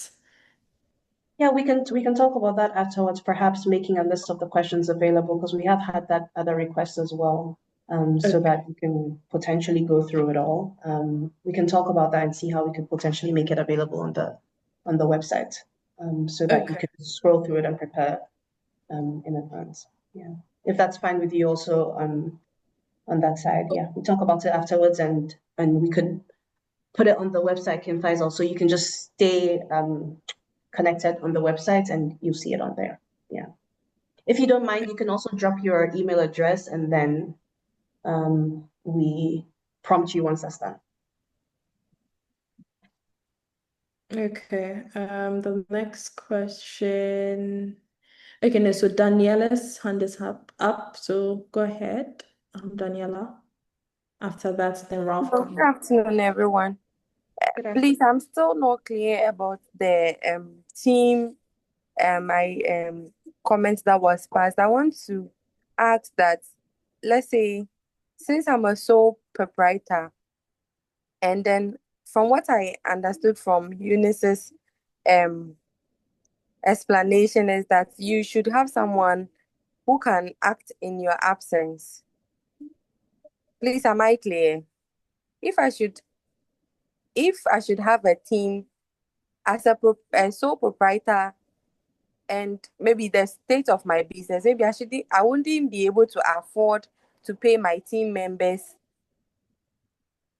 Yeah, we can talk about that afterwards, perhaps making a list of the questions available because we have had that other request as well, so Okay. that we can potentially go through it all. We can talk about that and see how we could potentially make it available on the website, so that you Okay. can scroll through it and prepare in advance. Yeah, if that's fine with you also on that side. Yeah, we talk about it afterwards and we could put it on the website, Kim Faisal, so you can just stay connected on the website and you see it on there. Yeah. If you don't mind, you can also drop your email address and then we prompt you once that's done. Okay. The next question. Okay, no, so Daniela's hand is up. So go ahead, Daniela. After that, then Ralph Good come. afternoon, everyone. Good Please, afternoon. I'm still not clear about the team I comment that was passed. I want to ask that, let's say, since I'm a sole proprietor, and then from what I understood from Eunice's um explanation is that you should have someone who can act in your absence. Please, am I clear? If I should if I should have a team as a sole proprietor and maybe the state of my business, maybe I wouldn't be able to afford to pay my team members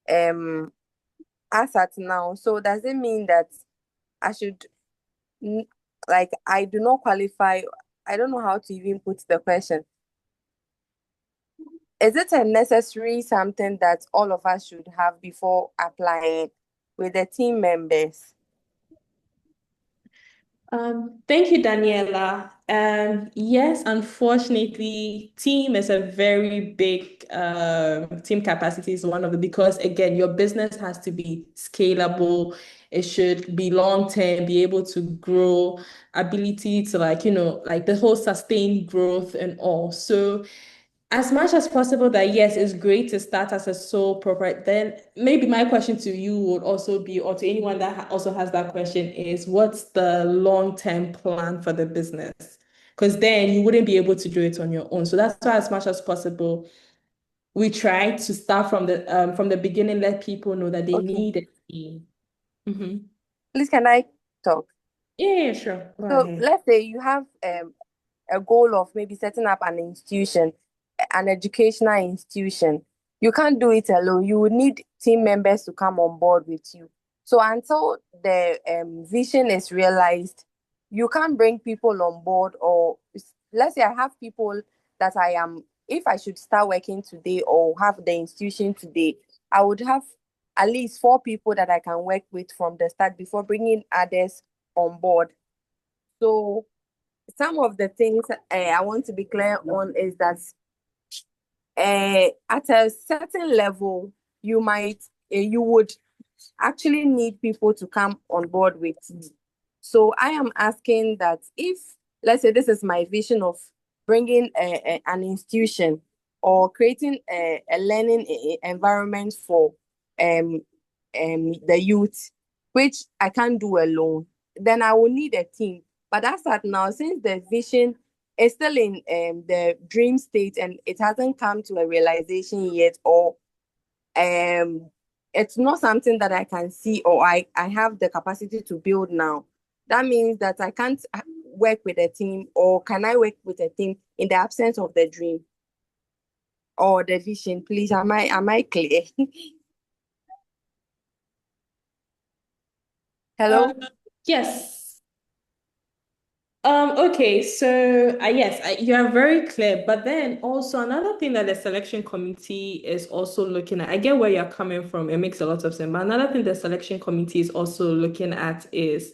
as at now. So does it mean that I should like I do not qualify. I don't know how to even put the question. Is it a necessary something that all of us should have before applying with the team members? Thank you, Daniela. Yes, unfortunately, team is a very big team capacity is one of the because again, your business has to be scalable. It should be long term, be able to grow, ability to like the whole sustained growth and all. So as much as possible that yes, it's great to start as a sole proprietor. Then maybe my question to you would also be, or to anyone that also has that question is, what's the long-term plan for the business? Because then you wouldn't be able to do it on your own. So that's why as much as possible, we try to start from the beginning, let people know that they Okay. need a team. Please, can I talk? Yeah, sure. Go So ahead. let's say you have a goal of maybe setting up an institution, an educational institution. You can't do it alone. You would need team members to come on board with you. So until the vision is realized, you can't bring people on board. Or let's say I have people that I am, if I should start working today or have the institution today, I would have at least 4 people that I can work with from the start before bringing others on board. So some of the things I want to be clear on is that at a certain level, you would actually need people to come on board with you. So I am asking that if, let's say, this is my vision of bringing an institution or creating a learning environment for um, the youth, which I can't do alone, then I will need a team. But as at now, since the vision is still in the dream state and it hasn't come to a realization yet, or it's not something that I can see or I have the capacity to build now. That means that I can't work with a team, or can I work with a team in the absence of the dream or the vision? Please, am I clear? Hello? Yes. Okay, so yes, you are very clear. But then also another thing that the selection committee is also looking at, I get where you're coming from. It makes a lot of sense. But another thing the selection committee is also looking at is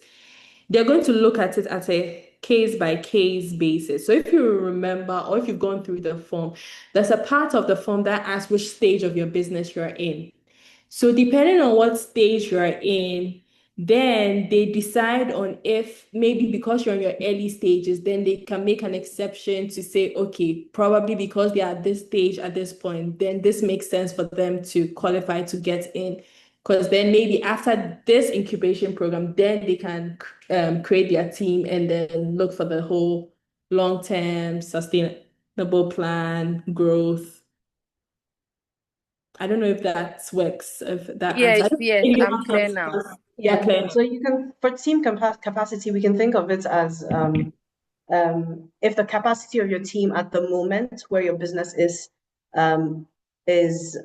they're going to look at it at a case by case basis. So if you remember, or if you've gone through the form, there's a part of the form that asks which stage of your business you're in. So depending on what stage you're in, then they decide on if maybe because you're in your early stages, then they can make an exception to say, okay, probably because they're at this stage at this point, then this makes sense for them to qualify to get in. Because then maybe after this incubation program, then they can create their team and then look for the whole long-term sustainable plan, growth. I don't know if that works, if that answer. I Yes, don't yes, think I'm anyone clear else now. has. Yeah, Claire. So you can, for team capacity, we can think of it as if the capacity of your team at the moment where your business um, is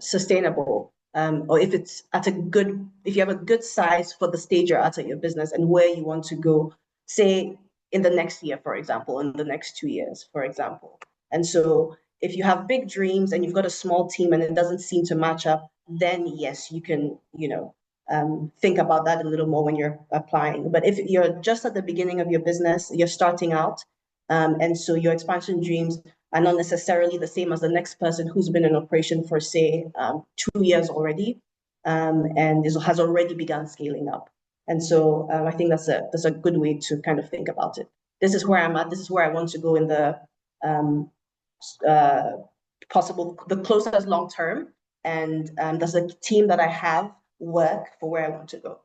sustainable, or if it's at a good, if you have a good size for the stage you're at your business and where you want to go, say in the next year, for example, in the next 2 years, for example. And so if you have big dreams and you've got a small team and it doesn't seem to match up, then yes, you can, think about that a little more when you're applying. But if you're just at the beginning of your business, you're starting out, and so your expansion dreams are not necessarily the same as the next person who's been in operation for, say, 2 years already, and has already begun scaling up. And so I think that's a good way to kind of think about it. This is where I'm at. This is where I want to go in the um, uh, the closest long term, and does the team that I have work for where I want to go?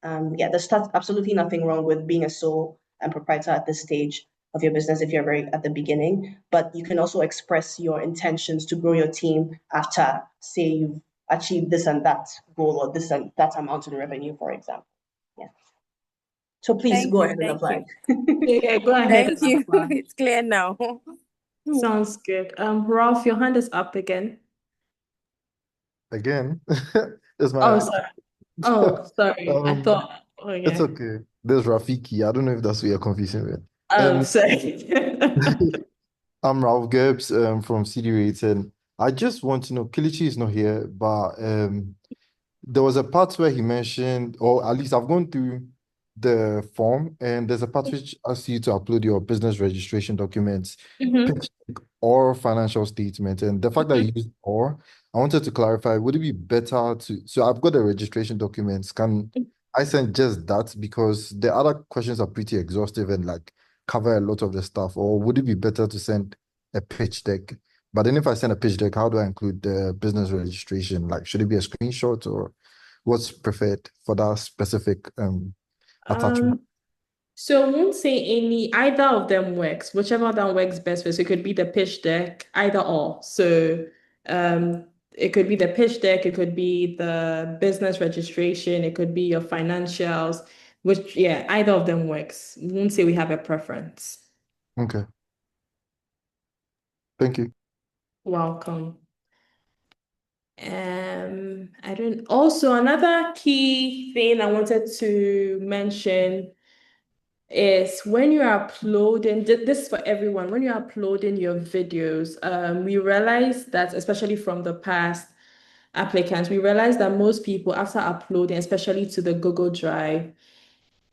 Yeah, there's absolutely nothing wrong with being a sole and proprietor at this stage of your business if you're very at the beginning, but you can also express your intentions to grow your team after, say, you've achieved this and that goal or this and that amount in revenue, for example. Yeah. So please Thank go you, ahead and thank apply. you. Yeah, go ahead Thank and you. apply. It's clear now. Sounds good. Ralph, your hand is up again. Again, it's Oh, my sorry. Oh, sorry. I um thought, it's okay. okay. There's Rafiki. I don't know if that's what you're confusing with. Sorry. I'm Ralph Gibbs from CD Rating. I just want to know, Kilichi is not here, but there was a part where he mentioned, or at least I've gone through the form, and there's a part which asks you to upload your business registration documents, Mhm. pitch deck, or financial statement. And the fact that you used or, I wanted to clarify, would it be better to, so I've got the registration documents. Can I send just that? Because the other questions are pretty exhaustive and like cover a lot of the stuff. Or would it be better to send a pitch deck? But then if I send a pitch deck, how do I include the business registration? Like, should it be a screenshot or what's preferred for that specific attachment? So I won't say either of them works, whichever one works best for you. So it could be the pitch deck, either or. So it could be the pitch deck, it could be the business registration, it could be your financials, which yeah, either of them works. We won't say we have a preference. Okay. Thank you. Welcome. I don't also another key thing I wanted to mention is when you're uploading, this is for everyone, when you're uploading your videos, we realize that, especially from the past applicants, we realize that most people, after uploading, especially to the Google Drive,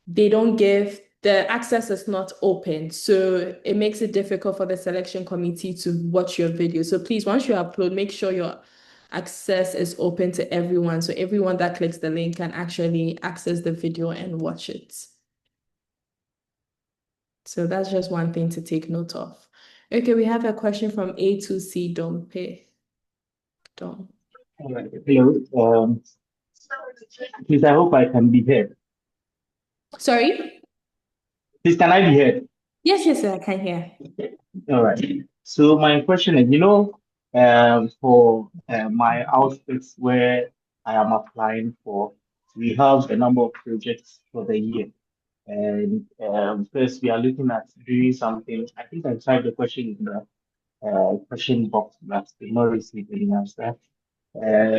they don't give the access is not open. So it makes it difficult for the selection committee to watch your video. So please, once you upload, make sure your access is open to everyone. So everyone that clicks the link can actually access the video and watch it. So that's just one thing to take note of. Okay, we have a question from A2C Dompe. Dom. All right. Hello. Please, I hope I can be heard. Sorry? Please, can I be heard? Yes, I can hear. All right. So my question is, for my outfits where I am applying for, we have a number of projects for the year. And first, we are looking at doing something. I think I typed the question in the question box, but did not receive any answer.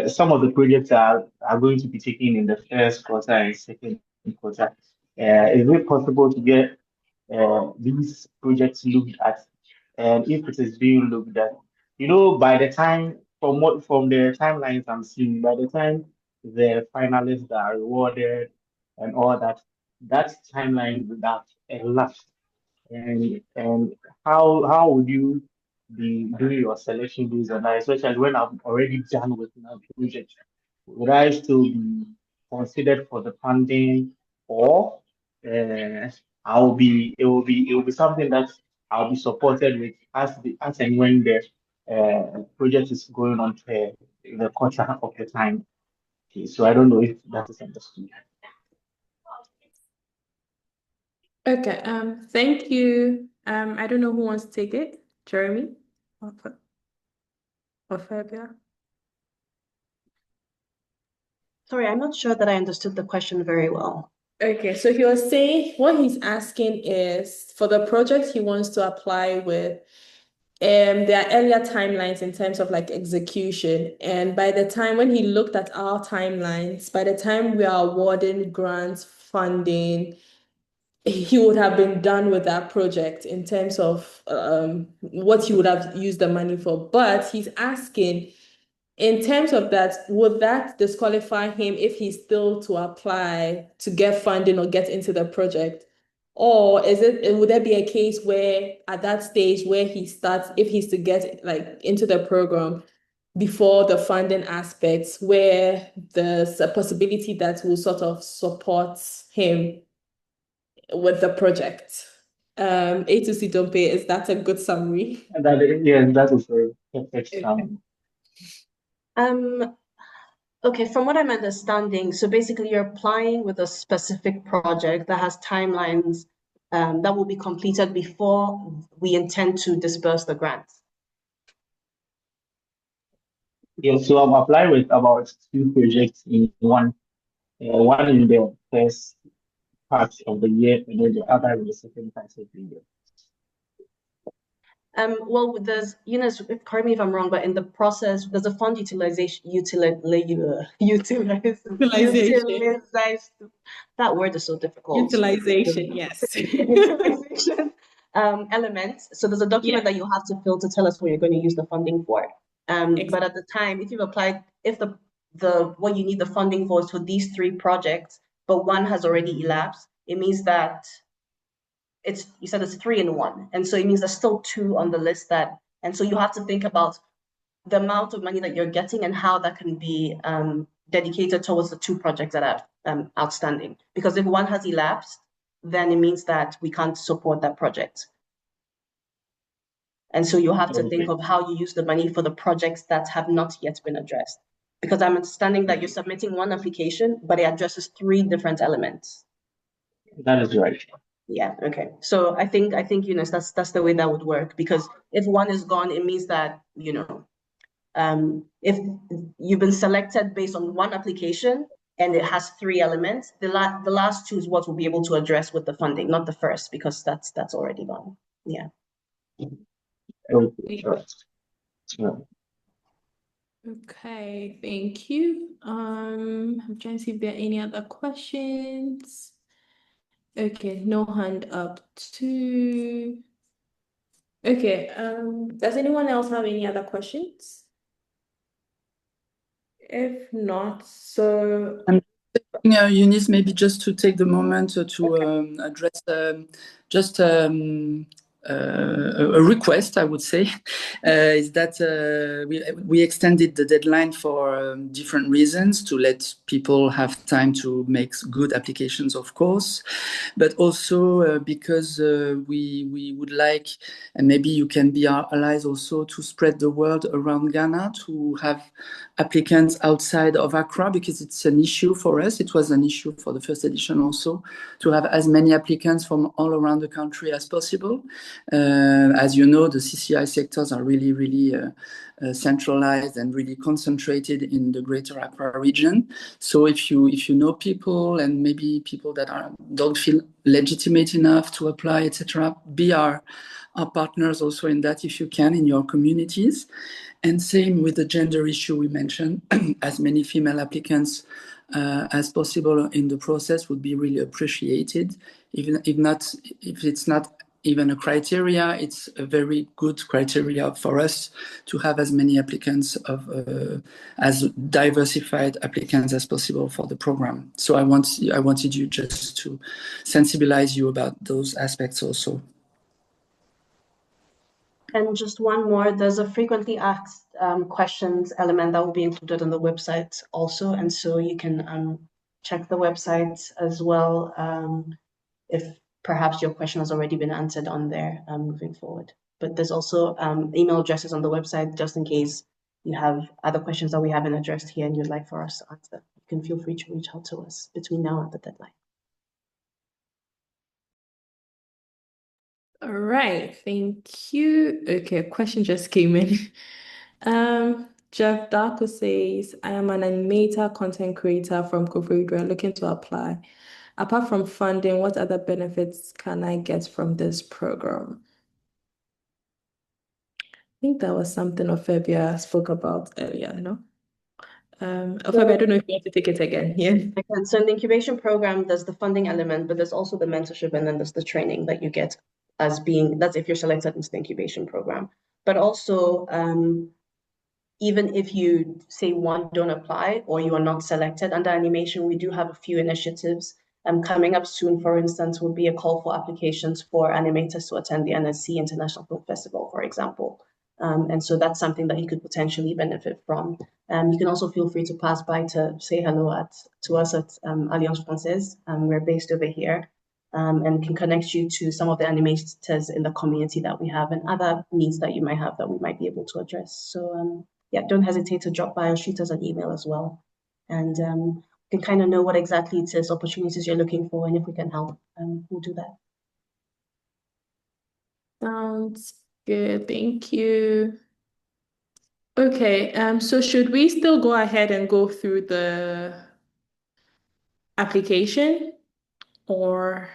Some of the projects are going to be taken in the first quarter and second quarter. Is it possible to get these projects looked at? And if it is being looked at, by the time from the timelines I'm seeing, by the time the finalists are rewarded and all that, that timeline would have elapsed. And how would you be doing your selection based on that, especially when I'm already done with my project? Would I still be considered for the funding, or uh, it will be something that I'll be supported with as and when the project is going on to the quarter of the time. Okay, so I don't know if that is understood. Okay, thank you. I don't know who wants to take it. Jeremy or Fabia? Sorry, I'm not sure that I understood the question very well. Okay, so he was saying what he's asking is for the project he wants to apply with, there are earlier timelines in terms of like execution. And by the time when he looked at our timelines, by the time we are awarding grants, funding, he would have been done with that project in terms of what he would have used the money for. But he's asking, in terms of that, would that disqualify him if he's still to apply to get funding or get into the project? Or would there be a case where at that stage where he starts, if he's to get like into the program before the funding aspects, where there's a possibility that will sort of support him with the project? A to C don't pay, is that a good summary? And that is a perfect Okay. Okay, from what I'm understanding, so basically you're applying with a specific project that has timelines that will be completed before we intend to disperse the grants. Yes, so I'm applying with about two projects in one in the first part of the year, and then the other in the second part of the year. Well, there's, correct me if I'm wrong, but in the process, there's a fund utilization. That word is so difficult. Utilization, yes. Utilization element. So there's a document that you have to fill to tell us what you're going to use the funding for. But at the time, if you've applied, if the what you need the funding for is for these 3 projects, but one has already elapsed, it means that you said it's 3 in 1. And so it means there's still 2 on the list and so you have to think about the amount of money that you're getting and how that can be dedicated towards the 2 projects that are outstanding. Because if one has elapsed, then it means that we can't support that project. And so you have to think of how you use the money for the projects that have not yet been addressed. Because I'm understanding that you're submitting one application, but it addresses 3 different elements. That is right. Yeah, okay. So I think that's the way that would work, because if one is gone, it means that, if you've been selected based on one application and it has 3 elements, the last 2 is what we'll be able to address with the funding, not the first, because that's already gone. Yeah. Okay. Yeah. Okay, thank you. I'm trying to see if there are any other questions. Okay, no hand up too. Okay, does anyone else have any other questions? If not, so Eunice, maybe just to take the moment to address just a request, I would say, is that we extended the deadline for different reasons, to let people have time to make good applications, of course, but also because we would like, and maybe you can be our allies also, to spread the word around Ghana, to have applicants outside of Accra, because it's an issue for us. It was an issue for the first edition also, to have as many applicants from all around the country as possible. As you know, the CCI sectors are really, really centralized and really concentrated in the Greater Accra region. So if you know people, and maybe people that don't feel legitimate enough to apply, etc., be our partners also in that, if you can, in your communities. And same with the gender issue we mentioned. As many female applicants as possible in the process would be really appreciated. Even if it's not even a criteria, it's a very good criteria for us to have as many applicants as diversified applicants as possible for the program. So I wanted you just to sensibilize you about those aspects also. And just one more, there's a frequently asked questions element that will be included on the website also. And so you can check the website as well if perhaps your question has already been answered on there moving forward. But there's also email addresses on the website, just in case you have other questions that we haven't addressed here and you'd like for us to answer. You can feel free to reach out to us between now and the deadline. all right, thank you. Okay, a question just came in. Jeff Darko says, I am an animator, content creator from Koforidua looking to apply. Apart from funding, what other benefits can I get from this program? I think that was something Ofebia spoke about earlier, no? Ofebia, I don't know if you want to take it again. Yeah. Again, so in the incubation program, there's the funding element, but there's also the mentorship, and then there's the training that you get that's if you're selected into the incubation program. But also, even if you say don't apply or you are not selected under animation, we do have a few initiatives. Coming up soon, for instance, would be a call for applications for animators to attend the NSC International Film Festival, for example. And so that's something that you could potentially benefit from. You can also feel free to pass by to say hello to us at Alliance Française. We're based over here. And can connect you to some of the animators in the community that we have, and other needs that you might have that we might be able to address. So yeah, don't hesitate to drop by or shoot us an email as well. And you can kind of know what exactly it is, opportunities you're looking for, and if we can help, we'll do that. Sounds good. Thank you. Okay, so should we still go ahead and go through the application, or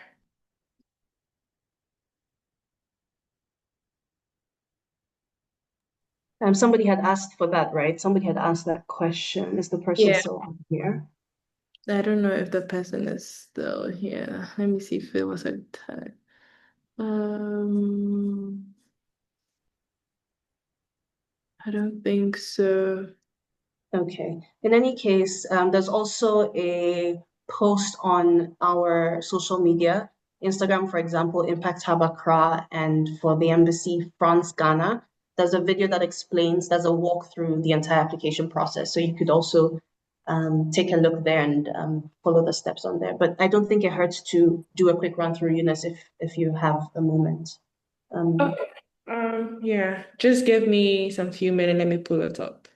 Somebody had asked for that, right? Somebody had asked that question. Is the person Yeah. still on here? I don't know if the person is still here. Let me see if it was a tag. I don't think so. Okay. In any case, there's also a post on our social media, Instagram, for example, Impact Hub Accra, and for the embassy, France, Ghana. There's a video that explains, there's a walkthrough the entire application process. So you could also take a look there and follow the steps on there. But I don't think it hurts to do a quick run through, Eunice, if you have a moment. Okay. Yeah, just give me some few minutes. Let me pull it up.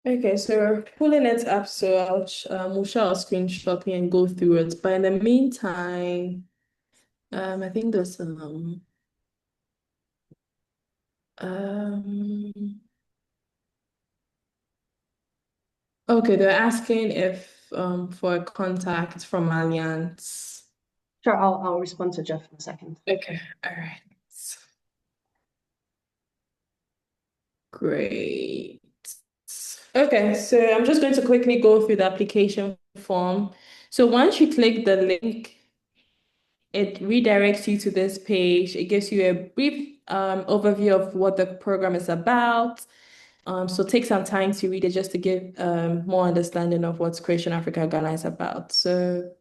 Okay, so pulling it up, so we'll share a screenshot and go through it. But in the meantime, I think there's um okay, they're asking if for a contact from Alliance. Sure, I'll respond to Jeff in a second. Okay, all right. Great. Okay, so I'm just going to quickly go through the application form. So once you click the link, it redirects you to this page. It gives you a brief overview of what the program is about. So take some time to read it just to give more understanding of what Creation Africa Ghana is about. So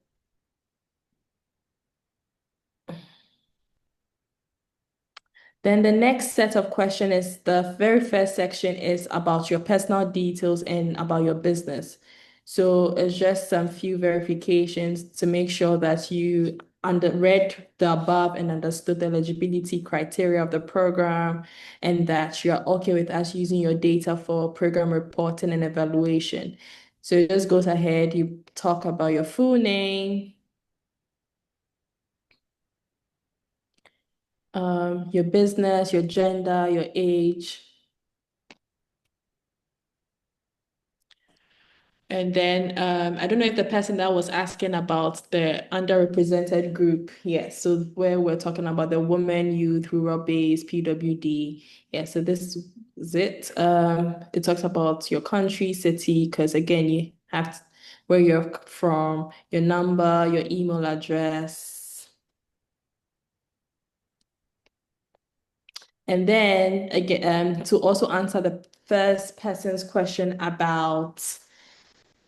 then the next set of question is the very first section is about your personal details and about your business. So it's just some few verifications to make sure that you read the above and understood the eligibility criteria of the program and that you're okay with us using your data for program reporting and evaluation. So it just goes ahead, you talk about your full name, your business, your gender, your age. And then I don't know if the person that was asking about the underrepresented group, yes, so where we're talking about the women, youth, rural base, PWD. Yeah, so this is it. It talks about your country, city, because again, you have where you're from, your number, your email address. And then again, to also answer the first person's question about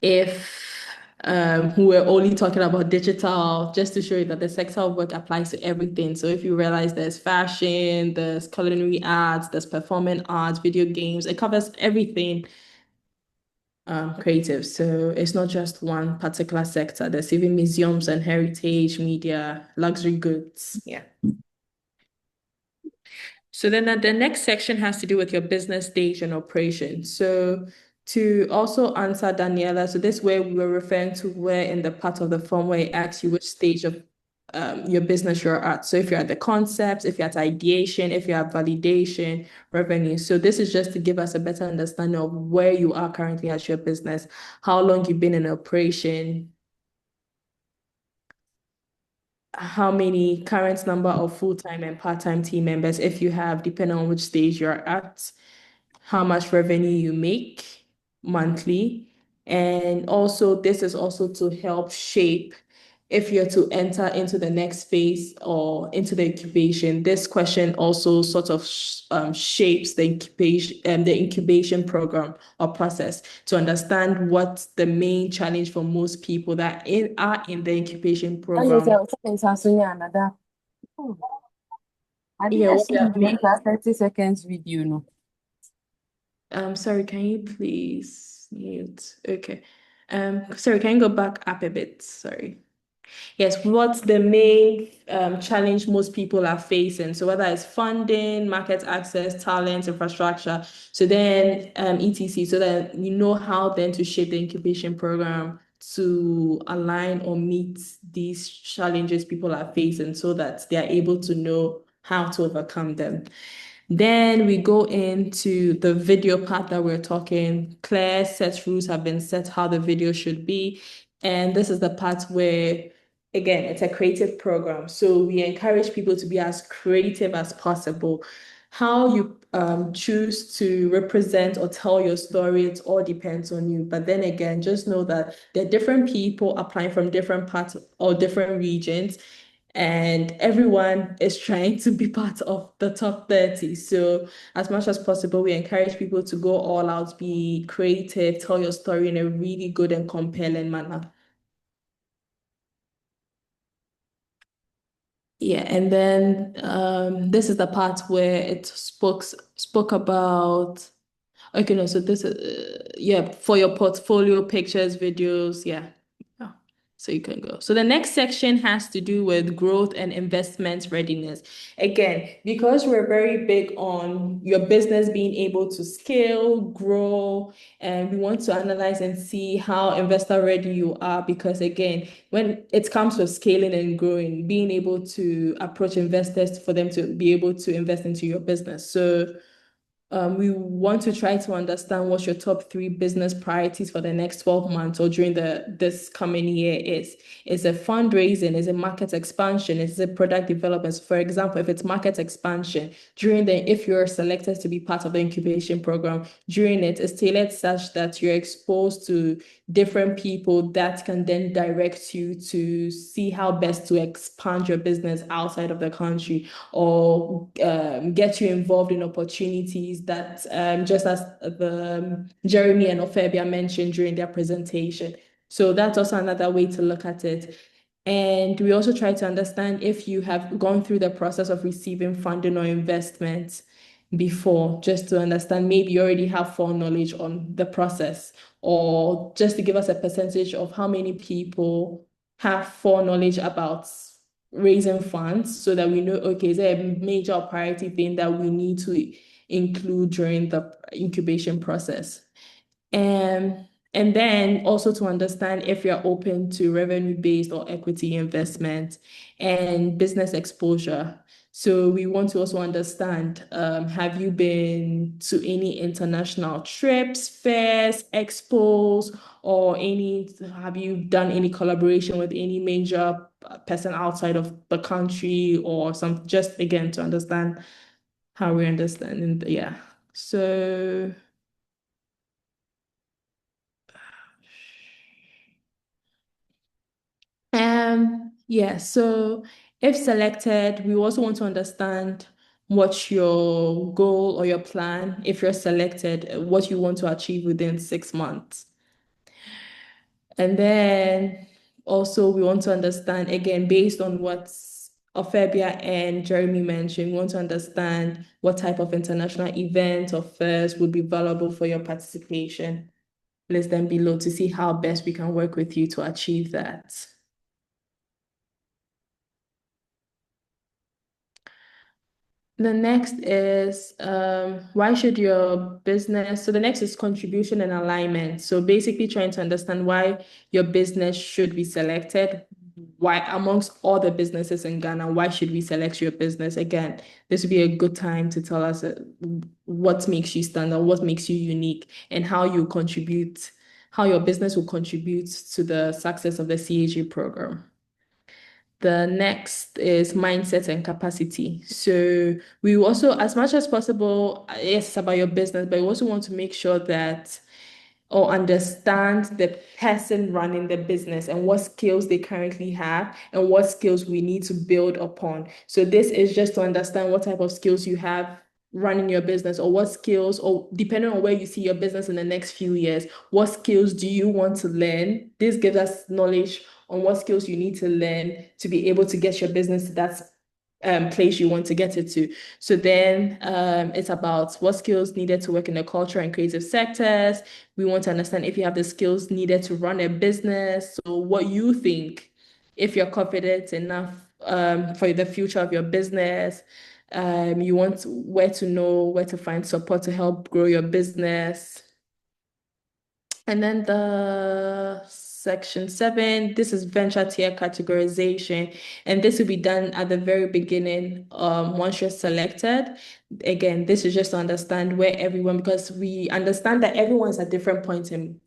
if we were only talking about digital, just to show you that the sector of work applies to everything. So if you realize there's fashion, there's culinary arts, there's performing arts, video games, it covers everything. creative. So it's not just one particular sector. There's even museums and heritage, media, luxury goods. Yeah. So then the next section has to do with your business stage and operation. So to also answer Daniela, so this way we were referring to where in the part of the form where it asks you which stage of your business you're at. So if you're at the concept, if you're at ideation, if you're at validation, revenue. So this is just to give us a better understanding of where you are currently at your business, how long you've been in operation, how many current number of full-time and part-time team members, if you have, depending on which stage you're at, how much revenue you make monthly. And also, this is also to help shape if you're to enter into the next phase or into the incubation. This question also sort of shapes the incubation program or process to understand what the main challenge for most people that are in the incubation program. I didn't Yeah, what see that 30 seconds video. No. Sorry, can you please mute? Okay. Sorry, can you go back up a bit? Sorry. Yes, what's the main challenge most people are facing? So whether it's funding, market access, talent, infrastructure. So then etc. So that we know how then to shape the incubation program to align or meet these challenges people are facing so that they are able to know how to overcome them. Then we go into the video part that we're talking. Clear set rules have been set how the video should be. And this is the part where, again, it's a creative program. So we encourage people to be as creative as possible. How you choose to represent or tell your story, it all depends on you. But then again, just know that there are different people applying from different parts or different regions and everyone is trying to be part of the top 30. So as much as possible, we encourage people to go all out, be creative, tell your story in a really good and compelling manner. Yeah, and then this is the part where it spoke about, okay, no, so this is yeah, for your portfolio, pictures, videos, yeah. Yeah. So you can go. So the next section has to do with growth and investment readiness. Again, because we're very big on your business being able to scale, grow, and we want to analyze and see how investor ready you are. Because again, when it comes to scaling and growing, being able to approach investors for them to be able to invest into your business. So we want to try to understand what your top 3 business priorities for the next 12 months or during this coming year is. Is it fundraising? Is it market expansion? Is it product development? So for example, if it's market expansion, if you're selected to be part of the incubation program, during it is tailored such that you're exposed to different people that can then direct you to see how best to expand your business outside of the country or get you involved in opportunities that just as Jeremy and Ophebia mentioned during their presentation. So that's also another way to look at it. And we also try to understand if you have gone through the process of receiving funding or investment before, just to understand maybe you already have foreknowledge on the process, or just to give us a percentage of how many people have foreknowledge about raising funds so that we know, okay, is there a major priority thing that we need to include during the incubation process? And then also to understand if you're open to revenue-based or equity investment and business exposure. So we want to also understand, have you been to any international trips, fairs, expos, or have you done any collaboration with any major person outside of the country or some, just again, to understand how we understand. And yeah, so yeah, so if selected, we also want to understand what your goal or your plan, if you're selected, what you want to achieve within 6 months. And then also we want to understand, again, based on what Ophebia and Jeremy mentioned, we want to understand what type of international event or fairs would be valuable for your participation. list them below to see how best we can work with you to achieve that. The next is why should your business, so the next is contribution and alignment. So basically trying to understand why your business should be selected, why amongst all the businesses in Ghana, why should we select your business? Again, this would be a good time to tell us what makes you stand out, what makes you unique, and how you contribute, how your business will contribute to the success of the CAG program. The next is mindset and capacity. So we also, as much as possible, yes, it's about your business, but we also want to make sure that or understand the person running the business and what skills they currently have and what skills we need to build upon. So this is just to understand what type of skills you have running your business or what skills, or depending on where you see your business in the next few years, what skills do you want to learn? This gives us knowledge on what skills you need to learn to be able to get your business to that place you want to get it to. So then it's about what skills needed to work in the culture and creative sectors. We want to understand if you have the skills needed to run a business. So what you think, if you're confident enough for the future of your business. You want where to know where to find support to help grow your business. And then the section 7, this is venture tier categorization. And this will be done at the very beginning, once you're selected. Again, this is just to understand where everyone, because we understand that everyone's at different points in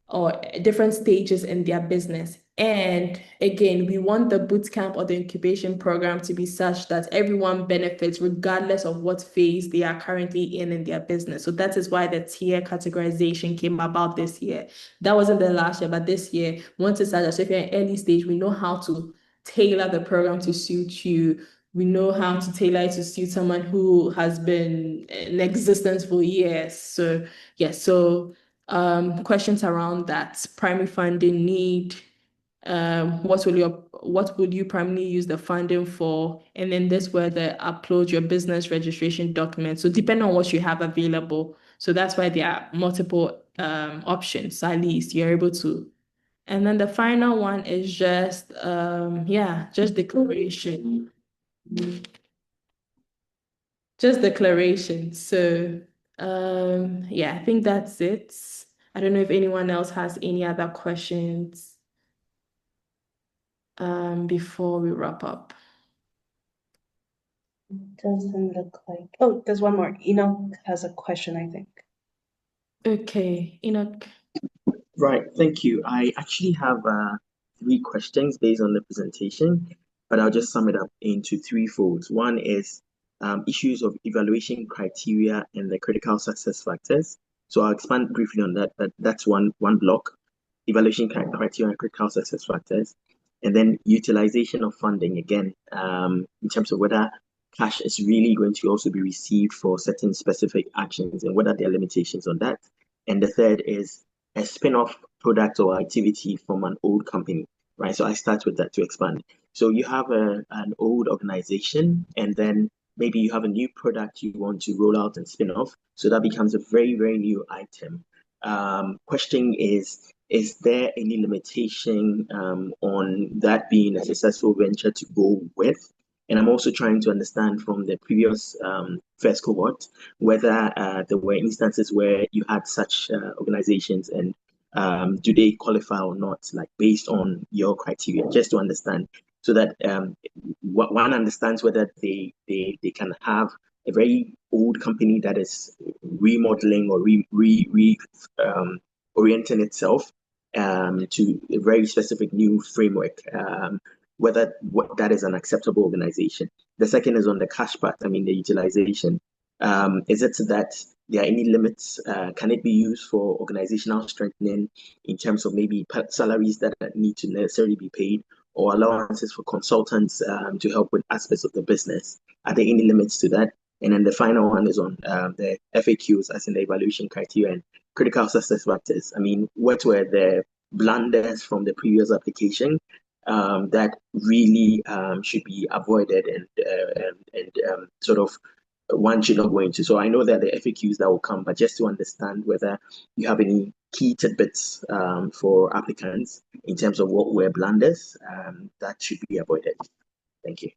or different stages in their business. And again, we want the bootcamp or the incubation program to be such that everyone benefits regardless of what phase they are currently in their business. So that is why the tier categorization came about this year. That wasn't the last year, but this year, once it's such, so if you're in early stage, we know how to tailor the program to suit you. We know how to tailor it to suit someone who has been in existence for years. So yeah, so questions around that primary funding need, what will you primarily use the funding for, and then this where they upload your business registration documents. So depending on what you have available, so that's why there are multiple options. At least you're able to. And then the final one is just just declaration. Just declaration. So I think that's it. I don't know if anyone else has any other questions before we wrap up. Doesn't look like. Oh, there's one more. Enoch has a question, I think. Okay, Enoch. Right, thank you. I actually have three questions based on the presentation, but I'll just sum it up into three folds. One is issues of evaluation criteria and the critical success factors. So I'll expand briefly on that, but that's one block, evaluation criteria and critical success factors. And then utilization of funding, again, in terms of whether cash is really going to also be received for certain specific actions and what are their limitations on that. And the third is a spin-off product or activity from an old company, right? So I start with that to expand. So you have an old organization, and then maybe you have a new product you want to roll out and spin off. So that becomes a very, very new item. Question is there any limitation on that being a successful venture to go with? And I'm also trying to understand from the previous first cohort whether there were instances where you had such organizations, and do they qualify or not, like based on your criteria, just to understand, so that one understands whether they can have a very old company that is remodeling or orienting itself to a very specific new framework, whether that is an acceptable organization. The second is on the cash part, I mean, the utilization. Is it that there are any limits? Can it be used for organizational strengthening in terms of maybe salaries that need to necessarily be paid, or allowances for consultants to help with aspects of the business? Are there any limits to that? And then the final one is on the FAQs, as in the evaluation criteria and critical success factors. I mean, what were the blunders from the previous application that really should be avoided and sort of one should not go into? So I know that the FAQs that will come, but just to understand whether you have any key tidbits for applicants in terms of what were blunders that should be avoided. Thank you.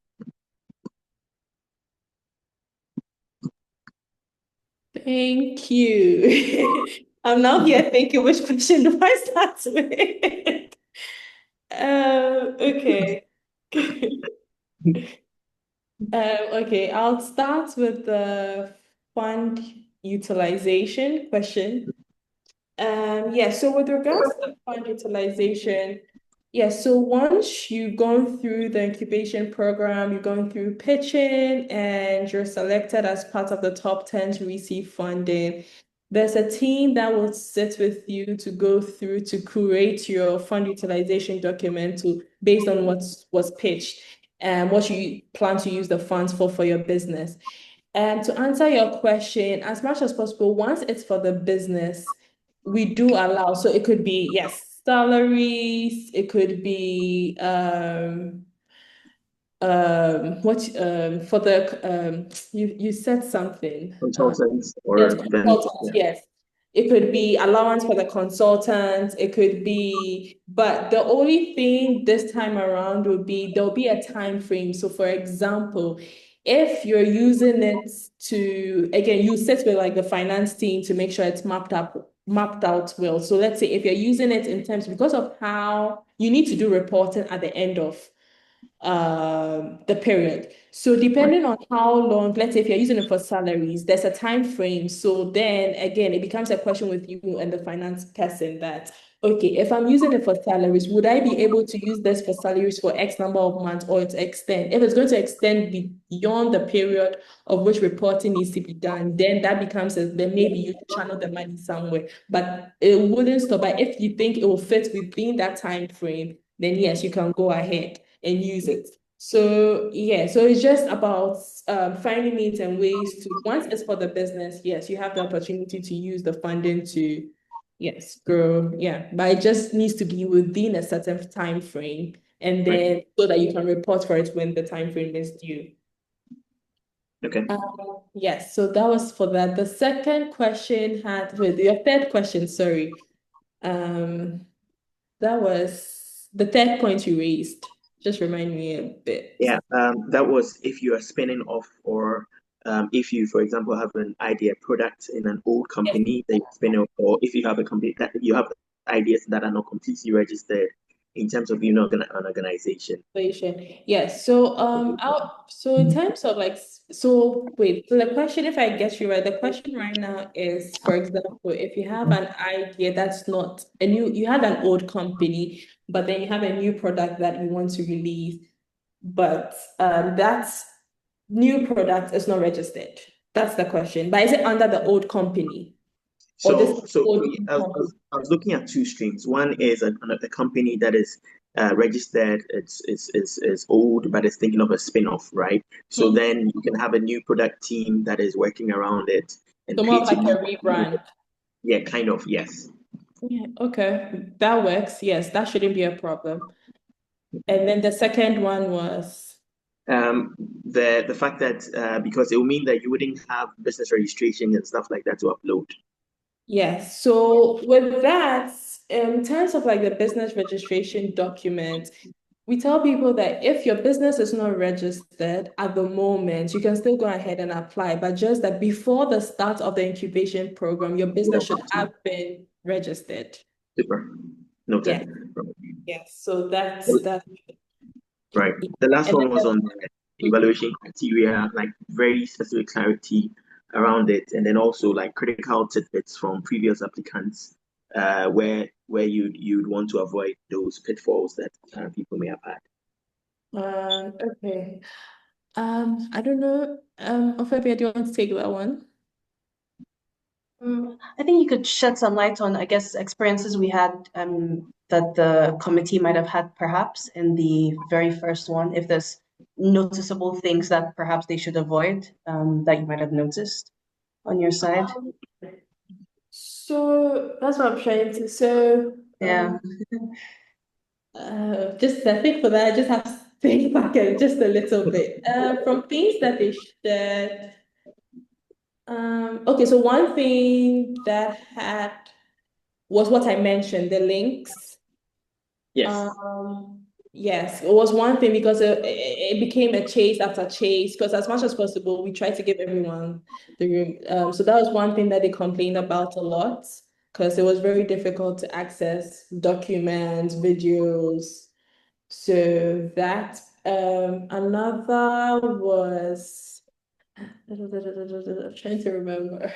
Thank you. I'm now here thinking which question do I start with? Okay. Okay, I'll start with the fund utilization question. Yeah, so with regards to fund utilization, yeah, so once you've gone through the incubation program, you're going through pitching and you're selected as part of the top 10 to receive funding, there's a team that will sit with you to go through to create your fund utilization document based on what was pitched and what you plan to use the funds for your business. And to answer your question, as much as possible, once it's for the business, we do allow. So it could be, yes, salaries, it could be what for the you said something. Consultants Yes, or vendors. consultants, yes. It could be allowance for the consultants, it could be, but the only thing this time around would be there'll be a time frame. So for example, if you're using it to, again, you sit with like the finance team to make sure it's mapped out well. So let's say if you're using it in terms because of how you need to do reporting at the end of the period. So depending on how long, let's say if you're using it for salaries, there's a time frame. So then again, it becomes a question with you and the finance person that, okay, if I'm using it for salaries, would I be able to use this for salaries for X number of months or to extend? If it's going to extend beyond the period of which reporting needs to be done, then that becomes then maybe you channel the money somewhere. But it wouldn't stop. But if you think it will fit within that time frame, then yes, you can go ahead and use it. So yeah, so it's just about finding means and ways to, once it's for the business, yes, you have the opportunity to use the funding to, yes, grow. Yeah, but it just needs to be within a certain time frame and then so that you can report for it when the time frame is due. Okay. Yes, so that was for that. The second question had, with your third question, sorry. That was the third point you raised. Just remind me a bit. Yeah, that was if you are spinning off or if you, for example, have an idea product in an old company that you spin off, or if you have a company that you have ideas that are not completely registered in terms of an organization. Yes. So so in terms of like so wait, so the question, if I get you right, the question right now is, for example, if you have an idea that's not a new, you had an old company, but then you have a new product that you want to release, but that's new product is not registered. That's the question. But is it under the old company? Or this old company? I was looking at two streams. One is a company that is registered, it's old, but it's thinking of a spin-off, right? So then you can have a new product team that is working around it and So more of like creating a rebrand. Yeah, kind of, yes. Yeah, okay. That works. Yes, that shouldn't be a problem. And then the second one was, The fact that because it will mean that you wouldn't have business registration and stuff like that to upload. yes. So with that, in terms of like the business registration document, we tell people that if your business is not registered at the moment, you can still go ahead and apply, but just that before the start of the incubation program, your business should have been registered. Super. Yeah. Noted. Yes. So that's that. Right. The last And one then was on the evaluation criteria, like very specific clarity around it, and then also like critical tidbits from previous applicants, where you'd want to avoid those pitfalls that people may have had. Okay. I don't know. Ophelia, do you want to take that one? I think you could shed some light on, I guess, experiences we had that the committee might have had perhaps in the very first one, if there's noticeable things that perhaps they should avoid that you might have noticed on your side. So that's what I'm trying to. So Yeah. Just I think for that, I just have to think back just a little bit. From things that they shared. Okay, so one thing that had was what I mentioned, the links. Yes. Yes, it was one thing because it became a chase after chase because as much as possible, we tried to give everyone the room. So that was one thing that they complained about a lot because it was very difficult to access documents, videos. So that another was I'm trying to remember.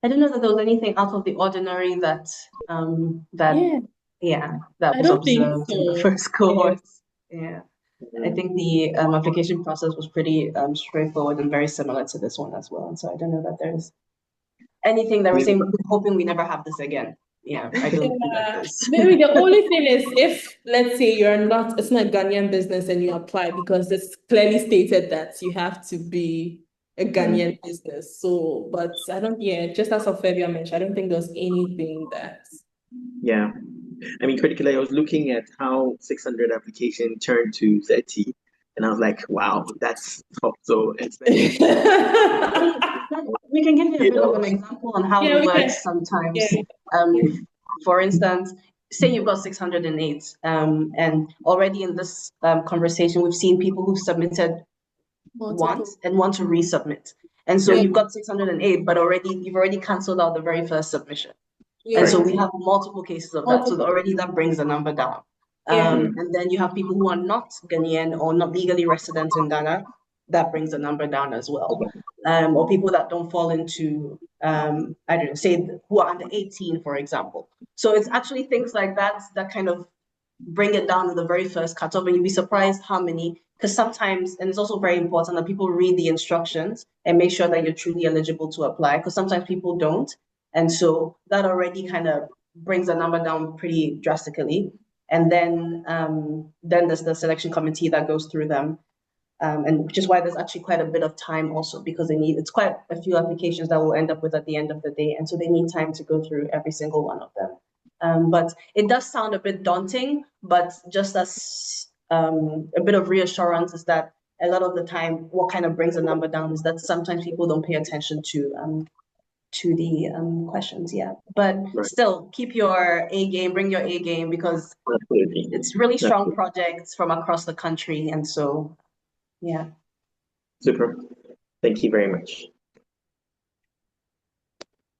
I didn't know that there was anything out of the ordinary that Yeah, that I was don't think observed in the so. first cohort. Yeah. I think the application process was pretty straightforward and very similar to this one as well. And so I don't know that there's anything that we're saying, we're hoping we never have this again. Yeah, I don't think that Yeah, there's. maybe the only thing is if, let's say, it's not Ghanaian business and you apply because it's clearly stated that you have to be a Ghanaian business. So, but I don't, yeah, just as Ophelia mentioned, I don't think there's anything that. Yeah. I mean, critically, I was looking at how 600 application turned to 30, and I was like, wow, that's top. So expecting, We can give you a you bit of know, an example on how Yeah, it we can. works sometimes. Yeah. For instance, say you've got 608, and already in this conversation, we've seen people who've submitted once Multiple. and want to resubmit. And so Yeah. you've got 608, but you've already canceled out the very first submission. And Yeah. so we have multiple cases of that. So Multiple. already that brings the number down. Yeah. And then you have people who are not Ghanaian or not legally resident in Ghana. That brings the number down as well. Or people that don't fall into, I don't know, say who are under 18, for example. So it's actually things like that that kind of bring it down to the very first cutoff, and you'd be surprised how many. Because sometimes, and it's also very important that people read the instructions and make sure that you're truly eligible to apply. Because sometimes people don't, and so that already kind of brings the number down pretty drastically. And then there's the selection committee that goes through them, and which is why there's actually quite a bit of time also because it's quite a few applications that we'll end up with at the end of the day, and so they need time to go through every single one of them. But it does sound a bit daunting, but just as a bit of reassurance is that a lot of the time, what kind of brings the number down is that sometimes people don't pay attention to the questions. Yeah, but still, keep your A game, bring your A game because it's really strong projects from across the country, and so yeah. Super. Thank you very much.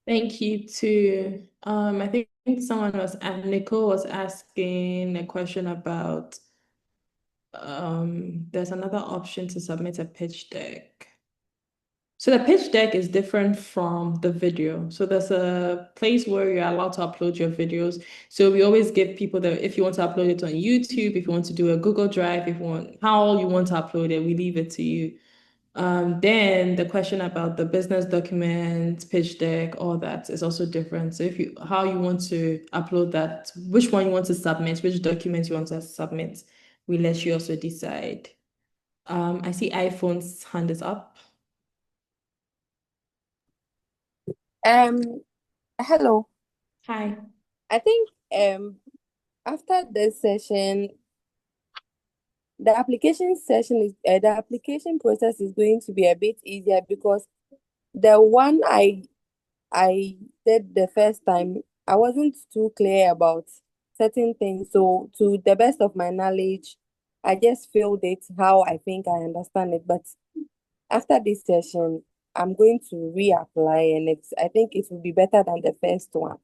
Thank you too. I think Nicole was asking a question about there's another option to submit a pitch deck. So the pitch deck is different from the video. So there's a place where you're allowed to upload your videos. So we always give people if you want to upload it on YouTube, if you want to do a Google Drive, how you want to upload it, we leave it to you. Then the question about the business document, pitch deck, all that is also different. So how you want to upload that, which one you want to submit, which document you want to submit, we let you also decide. I see iPhone's hand is up. Hello. Hi. I think after this session, the application process is going to be a bit easier because the one I did the first time, I wasn't too clear about certain things. So to the best of my knowledge, I just filled it how I think I understand it. But after this session, I'm going to reapply and I think it will be better than the first one.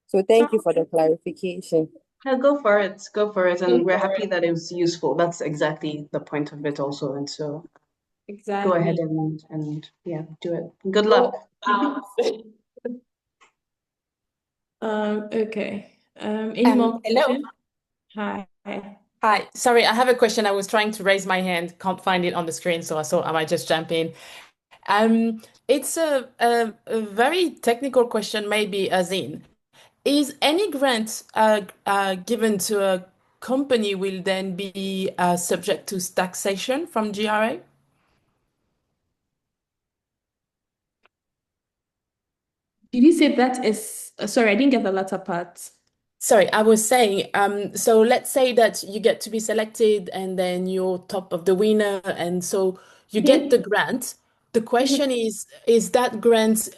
So thank you for the clarification. Yeah, go for it. Go for it. And we're happy that it was useful. That's exactly the point of it also. And so Exactly. go ahead and yeah, do it. Good luck. Okay. Any more Hello. questions? Hi. Hi. Sorry, I have a question. I was trying to raise my hand, can't find it on the screen, so I thought I might just jump in. It's a very technical question, maybe, as in, is any grant given to a company will then be subject to taxation from GRA? Did you say that is, sorry, I didn't get the latter part. Sorry, I was saying, so let's say that you get to be selected and then you're top of the winner, and so you get the grant. The question is that grant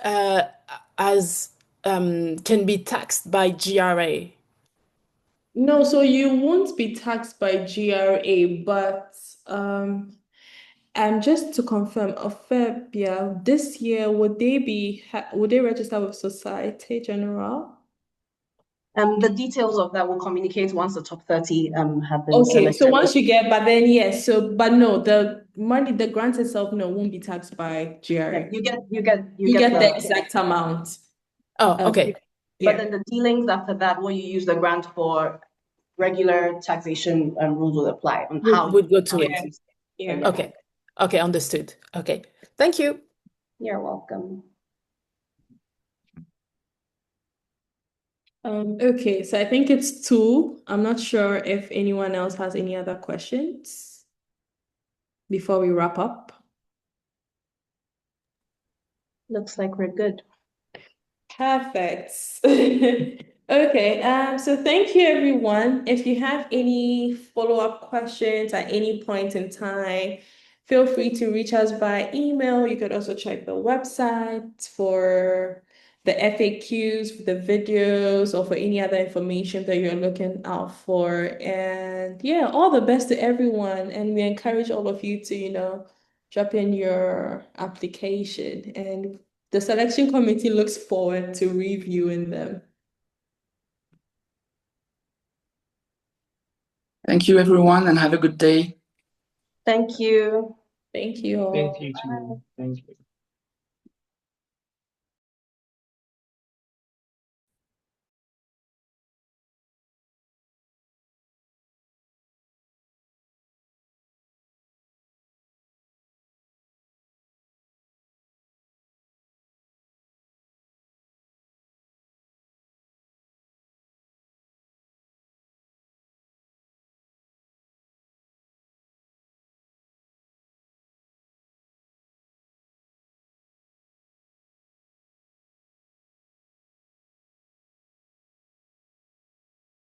as can be taxed by GRA? No, so you won't be taxed by GRA, but and just to confirm, Afebia, this year would they register with Societe Generale? The details of that will communicate once the top 30 have been Okay, so selected. once you get, but then yes, so but no, the money, the grant itself, no, won't be taxed by GRA. Yeah, you get the the exact amount. Oh, okay. But then the dealings after that, what you use the grant for, regular taxation rules will apply on how Would go to how it. you use it. Yeah. Yeah. Okay. Okay, understood. Okay. Thank you. You're welcome. Okay, so I think it's two. I'm not sure if anyone else has any other questions before we wrap up. Looks like we're good. Perfect. Okay, so thank you everyone. If you have any follow-up questions at any point in time, feel free to reach us by email. You could also check the website for the FAQs, for the videos, or for any other information that you're looking out for. And yeah, all the best to everyone. And we encourage all of you to, drop in your application. And the selection committee looks forward to reviewing them. Thank you, everyone, and have a good day. Thank you. Thank you all. Thank you too. Thank you.